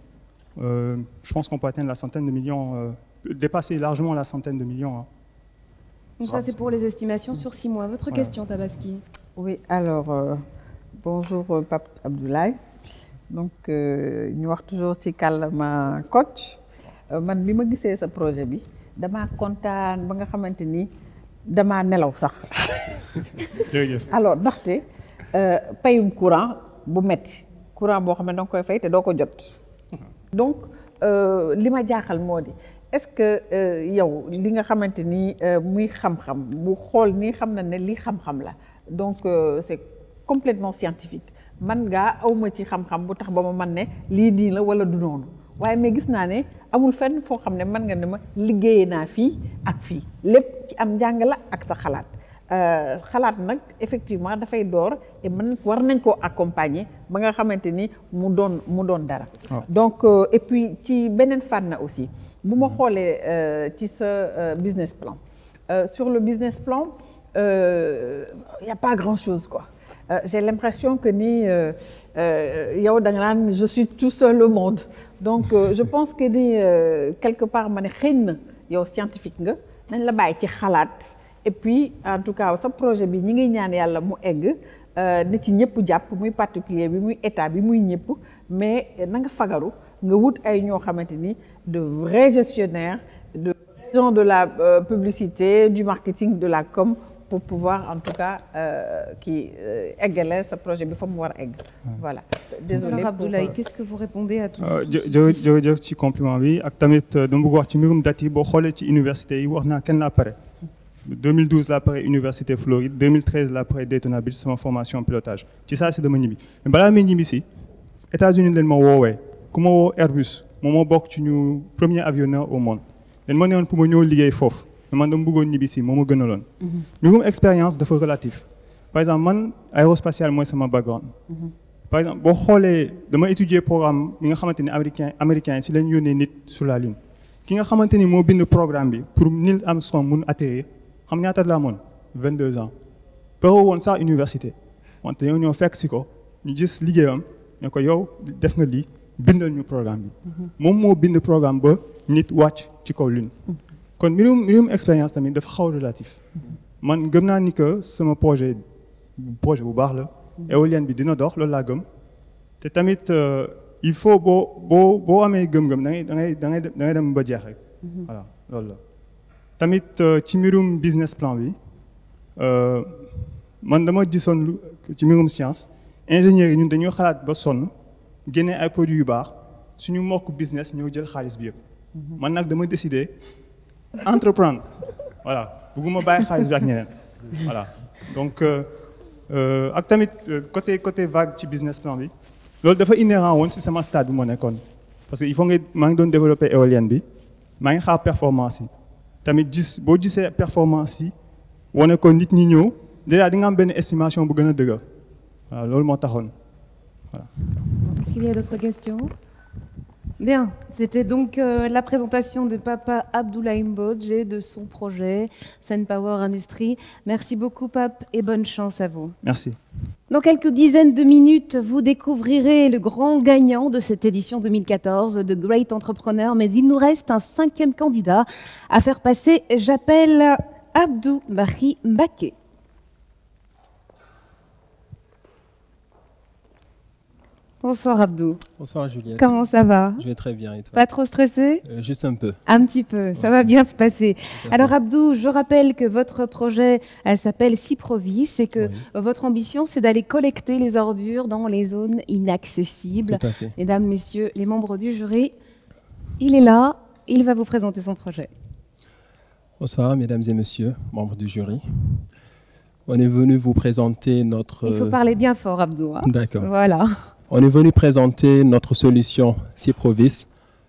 je pense qu'on peut atteindre la centaine de millions, dépasser largement la centaine de millions. Hein. Donc ça, c'est pour les estimations sur 6 mois. Votre question, Tabaski? Oui, alors, bonjour Pape Abdoulaye. Donc, ñu wax toujours ci kàllaama coach. Man bi ma gisee sa projet bi damaa kontaan ba nga xamante ni damaa nelaw sax. alors ndaxte payum courant bu metti courant boo xam ne danga koy fay te doo ko jot. donc li ma jaaxal moo di est-ce que yow li nga xamante ni muy xam-xam bu xool ni xam na ne lii xam-xam la donc c'est complètement scientifique man ngaa awma ci xam-xam bu tax ba ma man ne lii nii la wala du noonu waaye mais gis naa ne amul fenn foo xam ne mën nga ne ma liggéeyee naa fii ak fii lépp ci am njàng la ak sa xalaat xalaat nag effectivement dafay door et man war nañ koo accompagner ba nga xamante ni mu doon dara. donc et puis ci beneen fànn aussi bu ma xoolee ci sa business plan sur le business plan y a pas grand-chose quoi. J'ai l'impression que ni yow da nga naan je suis tout seul au monde donc je pense que ni quelque part ma ne xëy na yow scientifique nga nañ la bàyyi ci xalaat et puis en tout cas sa projet bi ñi ngi ñaan yàlla mu egg na ci ñëpp jàpp muy particulier bi muy état bi muy ñëpp mais na nga fagaru nga wut ay ñoo xamante ni de vrais gestionnaires de vrais gens de la publicité du marketing de la com pour pouvoir en tout cas eggale sa projet bi fa mu war a egg. voilà désolé. Alors Abdoulaye, qu'est-ce que vous répondez à tout jërëjëf ci compliment bi ak tamit dama bëgg wax ci mbirum date yi boo xoolee ci université yi wax naa kenn laa pare. 2012 laa pare Université Floride 2013 laa pare Daytona Beach sama formation pilotage ci saa si dama ñibbi mais balaa may ñibbi si États-Unis leen ma woowee ku ma woo Airbus moom moo bokk ci ñu premier avionneur au monde leen ma ne woon pour ma ñëw liggéey foofu. man dama bëggoon ñibbi si moo ma gënaloon. mbirum expérience dafa relatif par exemple man aérospatial mooy sama background. par exemple boo xoolee dama étudier programme bi nga xamante ni américain si lañ yónnee nit sur la lune ki nga xamante ni moo bind programme bi pour Neil Armstrong mun atterrir xam ñaata la amoon 22 ans. pare woon sax université wante yow ñoo fekk si ko ñu gis liggéeyam ne ko yow def nga lii bindal ñu programme bi. moom moo bind programme ba nit wàcc ci kaw lune. kon mbirum expérience tamit dafa xaw relatif man gëm naa ni que sama projet bu baax la éolienne bi dina dox loolu laa gëm te tamit il faut boo amee gëm-gëm da ngay dem ba jeex rek voilà loolu la tamit ci mbirum business plan bi man dama gisoon ci mbirum science ingénieurs yi ñun dañuy xalaat ba sonn génne ay produits yu baax suñu mbokk business ñëw jël xaalis bi yëpp man nag dama décider entreprendre voilà bëgguma bàyyi xaalis bi ak ñeneen voilà donc ak tamit côté vague ci business plan bi loolu dafa inhérent woon ci sama stade bi moo nekkoon parce que il faut que développer éolienne bi maa ngi xaar performance yi tamit gis boo gisee performance yi wane ko nit ñi ñëw déjà di nga am benn estimation bu gën a dëgër voilà loolu moo taxoon voilà. Est-ce qu'il y a d'autres questions? Bien, c'était donc la présentation de Papa Abdoulaye Mbodj et de son projet SunPower Industries. Merci beaucoup Pape et bonne chance à vous. Merci. Dans quelques dizaines de minutes, vous découvrirez le grand gagnant de cette édition 2014 de Great Entrepreneur, mais il nous reste un 5e candidat à faire passer. J'appelle Abdou Mahi Mbaké. Bonsoir Abdou. Bonsoir Juliette. Comment ça va? Je vais très bien et toi? Pas trop stressé? Juste un peu. Un petit peu, ça va bien se passer. Alors Abdou, je rappelle que votre projet s'appelle Cyprovis et que votre ambition c'est d'aller collecter les ordures dans les zones inaccessibles. Tout à fait. Mesdames, messieurs, les membres du jury, il est là, il va vous présenter son projet. Bonsoir mesdames et messieurs, membres du jury. On est venu vous présenter notre... Il faut parler bien fort Abdou. Hein. D'accord. Voilà. On est venu présenter notre solution Cyprovis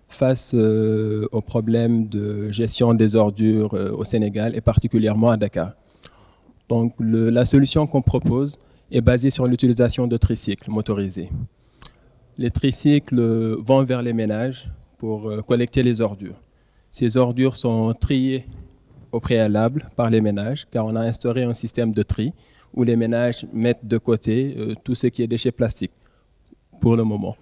face au problème de gestion des ordures au Sénégal et particulièrement à Dakar. Donc la solution qu'on propose est basée sur l'utilisation de tricycles motorisés. Les tricycles vont vers les ménages pour collecter les ordures. Ces ordures sont triées au préalable par les ménages car on a instauré un système de tri où les ménages mettent de côté tout ce qui est déchets plastiques. Pour le moment.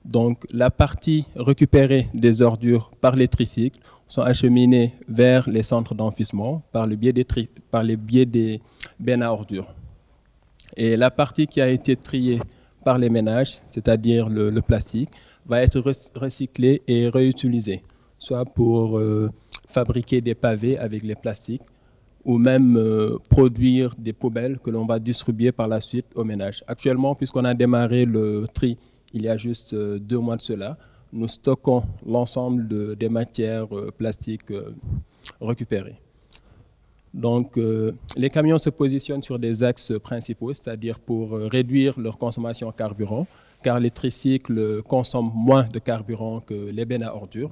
Donc, la partie récupérée des ordures par les tricycles sont acheminées vers les centres d'enfouissement par le biais des bennes à ordures. Et la partie qui a été triée par les ménages, c'est-à-dire le plastique, va être recyclée et réutilisée, soit pour fabriquer des pavés avec les plastiques, ou même produire des poubelles que l'on va distribuer par la suite aux ménages. Actuellement, puisqu'on a démarré le tri il y a juste 2 mois de cela, nous stockons l'ensemble des matières plastiques récupérées. Donc, les camions se positionnent sur des axes principaux, c'est-à-dire pour réduire leur consommation en carburant, car les tricycles consomment moins de carburant que les bennes à ordures.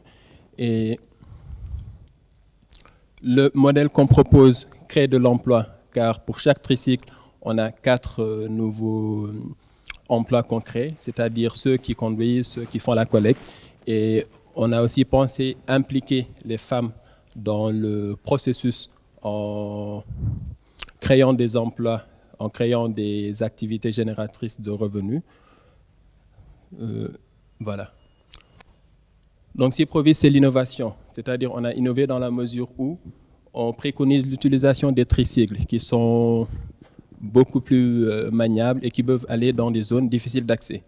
Et le modèle qu'on propose crée de l'emploi, car pour chaque tricycle, on a 4 nouveaux emplois concrets, c'est-à-dire ceux qui conduisent, ceux qui font la collecte. Et on a aussi pensé impliquer les femmes dans le processus en créant des emplois, en créant des activités génératrices de revenus. Voilà. Donc, Cyprovis, c'est l'innovation. C'est-à-dire on a innové dans la mesure où on préconise l'utilisation des tricycles qui sont beaucoup plus maniables et qui peuvent aller dans des zones difficiles d'accès.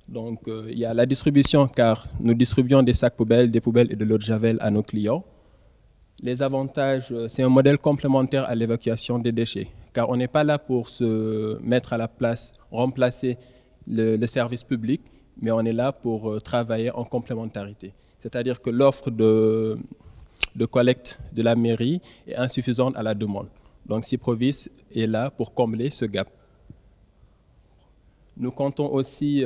Donc, il y a la distribution, car nous distribuons des sacs poubelles, des poubelles et de l'eau de javel à nos clients. Les avantages, c'est un modèle complémentaire à l'évacuation des déchets, car on n'est pas là pour se mettre à la place, remplacer le service public, mais on est là pour travailler en complémentarité. C'est-à-dire que l'offre de collecte de la mairie est insuffisante à la demande. Donc Cyprovis est là pour combler ce gap. Nous comptons aussi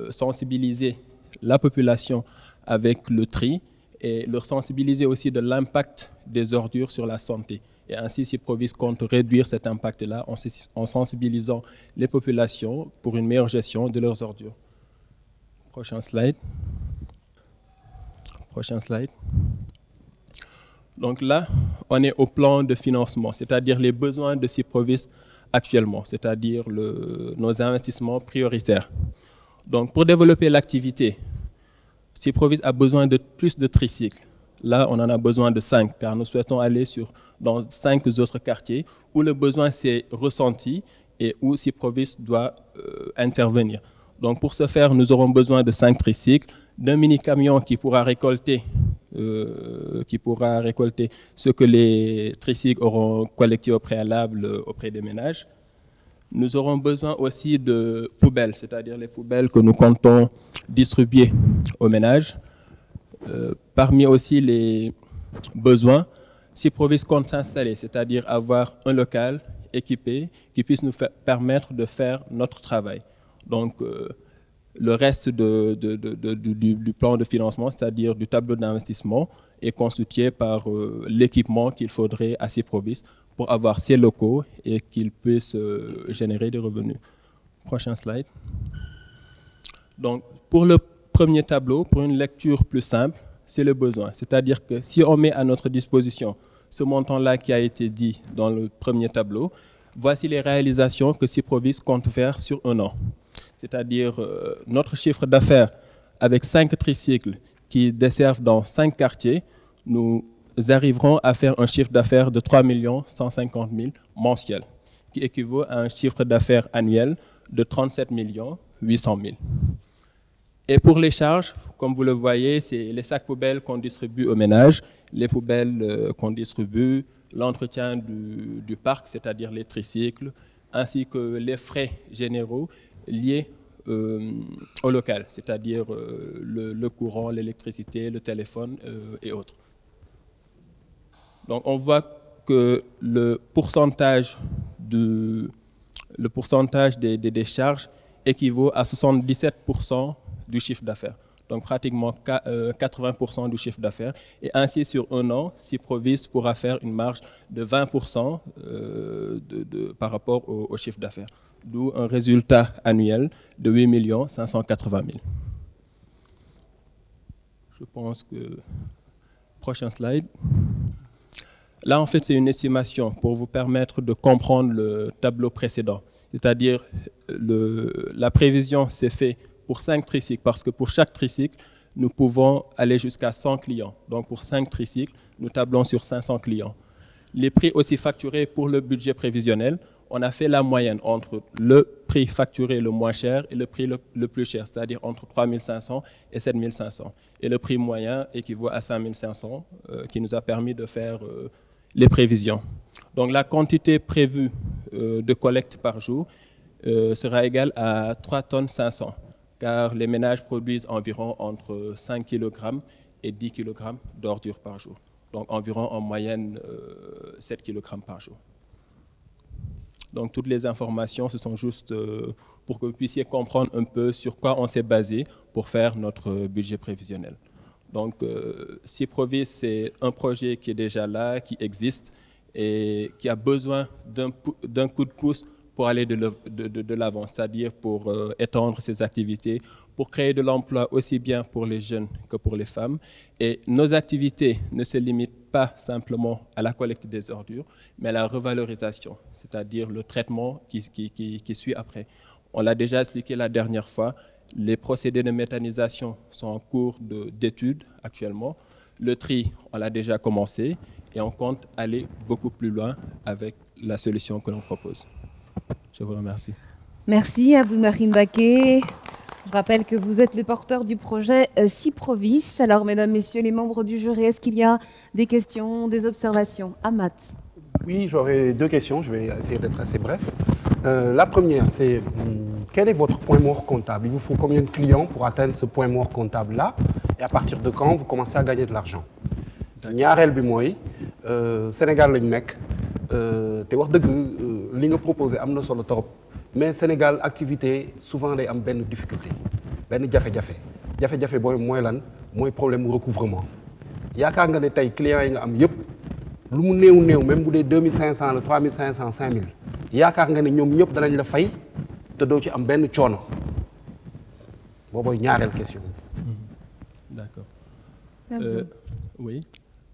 sensibiliser la population avec le tri et leur sensibiliser aussi de l'impact des ordures sur la santé. Et ainsi, Cyprovis compte réduire cet impact-là en sensibilisant les populations pour une meilleure gestion de leurs ordures. Prochain slide. Prochain slide. Donc là, on est au plan de financement, c'est-à-dire les besoins de Cyprovis actuellement, c'est-à-dire nos investissements prioritaires. Donc pour développer l'activité, Cyprovis a besoin de plus de tricycles. Là, on en a besoin de 5, car nous souhaitons aller dans 5 autres quartiers où le besoin s'est ressenti et où Cyprovis doit intervenir. Donc pour ce faire, nous aurons besoin de 5 tricycles, d'un mini-camion qui pourra récolter ce que les tricycles auront collecté au préalable auprès des ménages. Nous aurons besoin aussi de poubelles, c'est-à-dire les poubelles que nous comptons distribuer aux ménages. Parmi aussi les besoins, Cyprovis compte s'installer, c'est-à-dire avoir un local équipé qui puisse nous permettre de faire notre travail. Donc, Le reste du plan de financement, c'est-à-dire du tableau d'investissement, est constitué par l'équipement qu'il faudrait à Cyprovis pour avoir ses locaux et qu'ils puissent générer des revenus. Prochain slide. Donc, pour le premier tableau, pour une lecture plus simple, c'est le besoin. C'est-à-dire que si on met à notre disposition ce montant-là qui a été dit dans le premier tableau, voici les réalisations que Cyprovis compte faire sur un an. C'est-à-dire notre chiffre d'affaires avec 5 tricycles qui desservent dans 5 quartiers, nous arriverons à faire un chiffre d'affaires de 3 150 000 mensuels, qui équivaut à un chiffre d'affaires annuel de 37 800 000. Et pour les charges, comme vous le voyez, c'est les sacs poubelles qu'on distribue aux ménages, les poubelles qu'on distribue, l'entretien du parc, c'est-à-dire les tricycles, ainsi que les frais généraux liés au local, c'est-à-dire le courant, l'électricité, le téléphone et autres. Donc on voit que le pourcentage des charges équivaut à 77% du chiffre d'affaires. Donc pratiquement 80% du chiffre d'affaires. Et ainsi, sur un an, Cyprovis pourra faire une marge de 20% par rapport au chiffre d'affaires. D'où un résultat annuel de 8 580 000. Je pense que... Prochain slide. Là, en fait, c'est une estimation pour vous permettre de comprendre le tableau précédent. C'est-à-dire, la prévision s'est faite pour 5 tricycles, parce que pour chaque tricycle, nous pouvons aller jusqu'à 100 clients. Donc, pour 5 tricycles, nous tablons sur 500 clients. Les prix aussi facturés pour le budget prévisionnel, on a fait la moyenne entre le prix facturé le moins cher et le prix le plus cher, c'est-à-dire entre 3 500 et 7 500. Et le prix moyen équivaut à 5 500, qui nous a permis de faire les prévisions. Donc la quantité prévue de collecte par jour sera égale à 3,5 tonnes, car les ménages produisent environ entre 5 kg et 10 kg d'ordures par jour. Donc environ en moyenne 7 kg par jour. Donc toutes les informations, ce sont juste pour que vous puissiez comprendre un peu sur quoi on s'est basé pour faire notre budget prévisionnel. Donc Cyprovis, c'est un projet qui est déjà là, qui existe et qui a besoin d'un coup de pouce pour aller de l'avant, c'est-à-dire pour étendre ses activités, pour créer de l'emploi aussi bien pour les jeunes que pour les femmes. Et nos activités ne se limitent pas simplement à la collecte des ordures, mais à la revalorisation, c'est-à-dire le traitement qui suit après. On l'a déjà expliqué la dernière fois, les procédés de méthanisation sont en cours d'étude actuellement. Le tri, on l'a déjà commencé et on compte aller beaucoup plus loin avec la solution que l'on propose. Je vous remercie. Merci Abdelmahim Baké. Je rappelle que vous êtes le porteur du projet Cyprovis. Alors, mesdames, messieurs les membres du jury, est-ce qu'il y a des questions, des observations? Amat. Oui, j'aurais 2 questions. Je vais essayer d'être assez bref. La première, c'est quel est votre point mort comptable? Il vous faut combien de clients pour atteindre ce point mort comptable-là? Et à partir de quand vous commencez à gagner de l'argent? ñaareel bi mooy Sénégal lañ nekk te wax dëgg li nga proposé am na solo trop mais Sénégal activité souvent day am benn difficulté benn jafe-jafe booy mooy lan mooy problème mu recouvrement yaakaar nga ne tey clients yi nga am yëpp lu mu néew même bu dee 2500 la 3500 5000 yaakaar nga ne ñoom ñëpp danañ la fay te doo ci am benn coono boobooy ñaareel question. D'accord. Oui.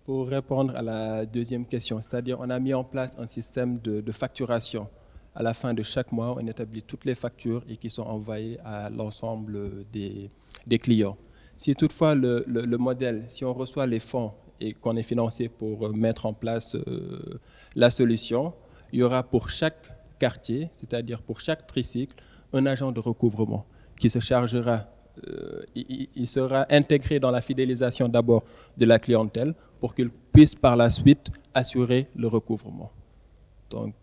Pour répondre à la deuxième question, c'est-à-dire on a mis en place un système de facturation. À la fin de chaque mois, on établit toutes les factures et qui sont envoyées à l'ensemble des clients. Si toutefois le modèle, si on reçoit les fonds et qu'on est financé pour mettre en place la solution, il y aura pour chaque quartier, c'est-à-dire pour chaque tricycle, un agent de recouvrement qui se chargera. Il sera intégré dans la fidélisation d'abord de la clientèle pour qu'il puisse par la suite assurer le recouvrement. Donc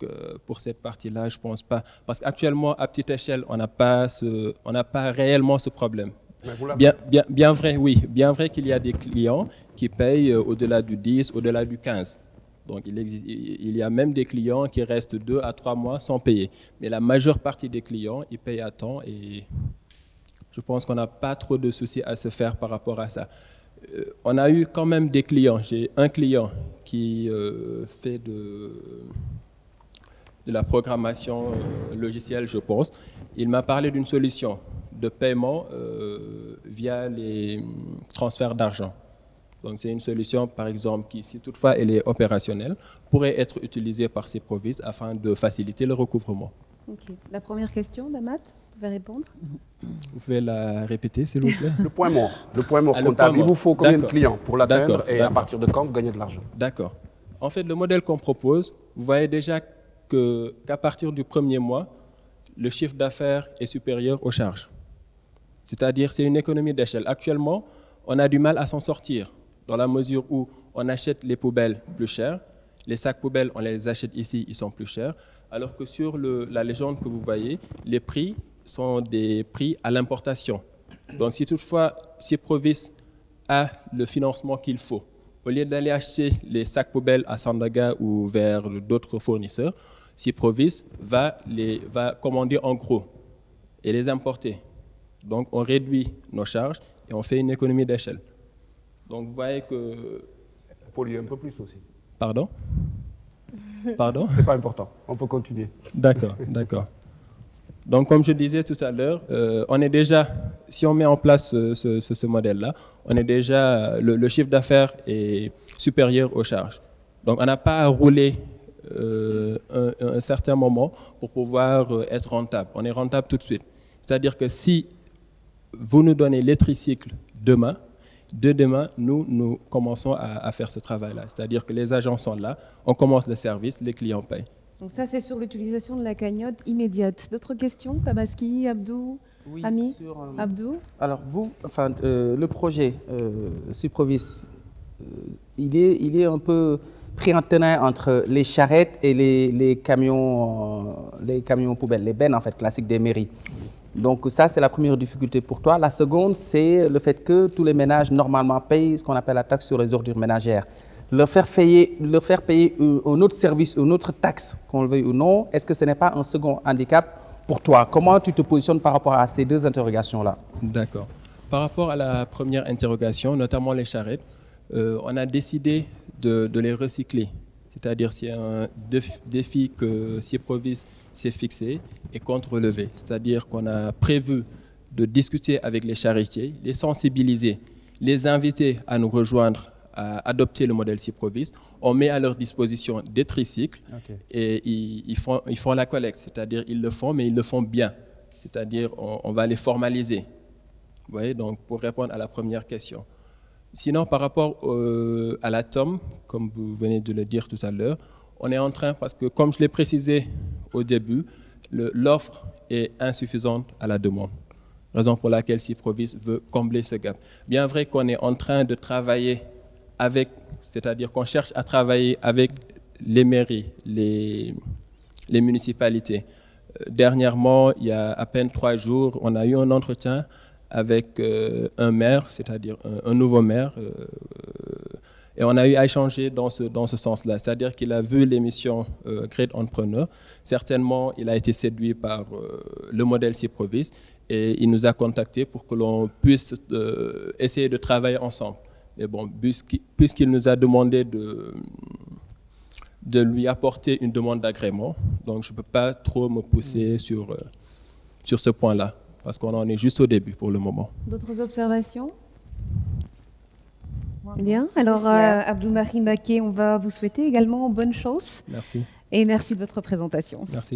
pour cette partie-là, je ne pense pas. Parce qu'actuellement, à petite échelle, on n'a pas réellement ce problème. Bien vrai, oui. Bien vrai qu'il y a des clients qui payent au-delà du 10, au-delà du 15. Donc il y a même des clients qui restent 2 à 3 mois sans payer. Mais la majeure partie des clients, ils payent à temps et Je pense qu'on n'a pas trop de soucis à se faire par rapport à ça. On a eu quand même des clients. J'ai un client qui fait de la programmation logicielle, je pense. Il m'a parlé d'une solution de paiement via les transferts d'argent. Donc c'est une solution, par exemple, qui, si toutefois elle est opérationnelle, pourrait être utilisée par Cyprovis afin de faciliter le recouvrement. Okay. La première question, Damat, vous pouvez répondre? Vous pouvez la répéter, s'il vous plaît? Le point mort comptable. Il vous faut combien de clients pour l'atteindre et à partir de quand vous gagnez de l'argent? D'accord. En fait, le modèle qu'on propose, vous voyez déjà qu'à partir du premier mois, le chiffre d'affaires est supérieur aux charges. C'est-à-dire c'est une économie d'échelle. Actuellement, on a du mal à s'en sortir dans la mesure où on achète les poubelles plus chères, les sacs poubelles, on les achète ici, ils sont plus chers, alors que sur la légende que vous voyez, les prix sont des prix à l'importation. Donc si toutefois Cyprovis a le financement qu'il faut, au lieu d'aller acheter les sacs poubelles à Sandaga ou vers d'autres fournisseurs, Cyprovis va commander en gros et les importer. Donc on réduit nos charges et on fait une économie d'échelle. Donc vous voyez que... Polluer un peu plus aussi. Pardon? Pardon? C'est pas important, on peut continuer. D'accord, d'accord. Donc comme je disais tout à l'heure, on est déjà, si on met en place ce modèle-là, on est déjà, le chiffre d'affaires est supérieur aux charges. Donc on n'a pas à rouler un certain moment pour pouvoir être rentable. On est rentable tout de suite. C'est-à-dire que si vous nous donnez les tricycles demain, de demain, nous commençons à faire ce travail-là. C'est-à-dire que les agents sont là, on commence le service, les clients payent. Donc ça, c'est sur l'utilisation de la cagnotte immédiate. D'autres questions, Tabaski, Abdou, oui, Ami, Abdou? Alors vous, enfin, le projet Cyprovis, il est un peu pris en tenaille entre les charrettes et les camions poubelles, les bennes en fait, classiques des mairies. Donc ça, c'est la première difficulté pour toi. La seconde, c'est le fait que tous les ménages normalement payent ce qu'on appelle la taxe sur les ordures ménagères. Leur faire payer un autre service, une autre taxe, qu'on le veuille ou non, est-ce que ce n'est pas un second handicap pour toi? Comment tu te positionnes par rapport à ces deux interrogations-là? D'accord. Par rapport à la première interrogation, notamment les charrettes, on a décidé de les recycler. C'est-à-dire c'est un défi que Cyprovis s'est fixé et compte relever. C'est-à-dire qu'on a prévu de discuter avec les charretiers, les sensibiliser, les inviter à nous rejoindre, à adopter le modèle Cyprovis. On met à leur disposition des tricycles et ils font la collecte. C'est-à-dire ils le font, mais ils le font bien. C'est-à-dire on va les formaliser. Vous voyez, donc pour répondre à la première question. Sinon, par rapport à la TOM, comme vous venez de le dire tout à l'heure, on est en train, parce que comme je l'ai précisé au début, l'offre est insuffisante à la demande. Raison pour laquelle Cyprovis veut combler ce gap. Bien vrai qu'on est en train de travailler avec, c'est-à-dire qu'on cherche à travailler avec les mairies, les municipalités. Dernièrement, il y a à peine 3 jours, on a eu un entretien avec un maire, c'est-à-dire un nouveau maire, et on a eu à échanger dans ce sens-là. C'est-à-dire qu'il a vu l'émission Great Entrepreneur. Certainement, il a été séduit par le modèle Cyprovis et il nous a contactés pour que l'on puisse essayer de travailler ensemble. Mais bon, puisqu'il nous a demandé de lui apporter une demande d'agrément, donc je ne peux pas trop me pousser sur ce point-là, parce qu'on en est juste au début pour le moment. D'autres observations? Bien, alors Abdou-Mahi Mbaké, on va vous souhaiter également bonne chance. Merci. Et merci de votre présentation. Merci.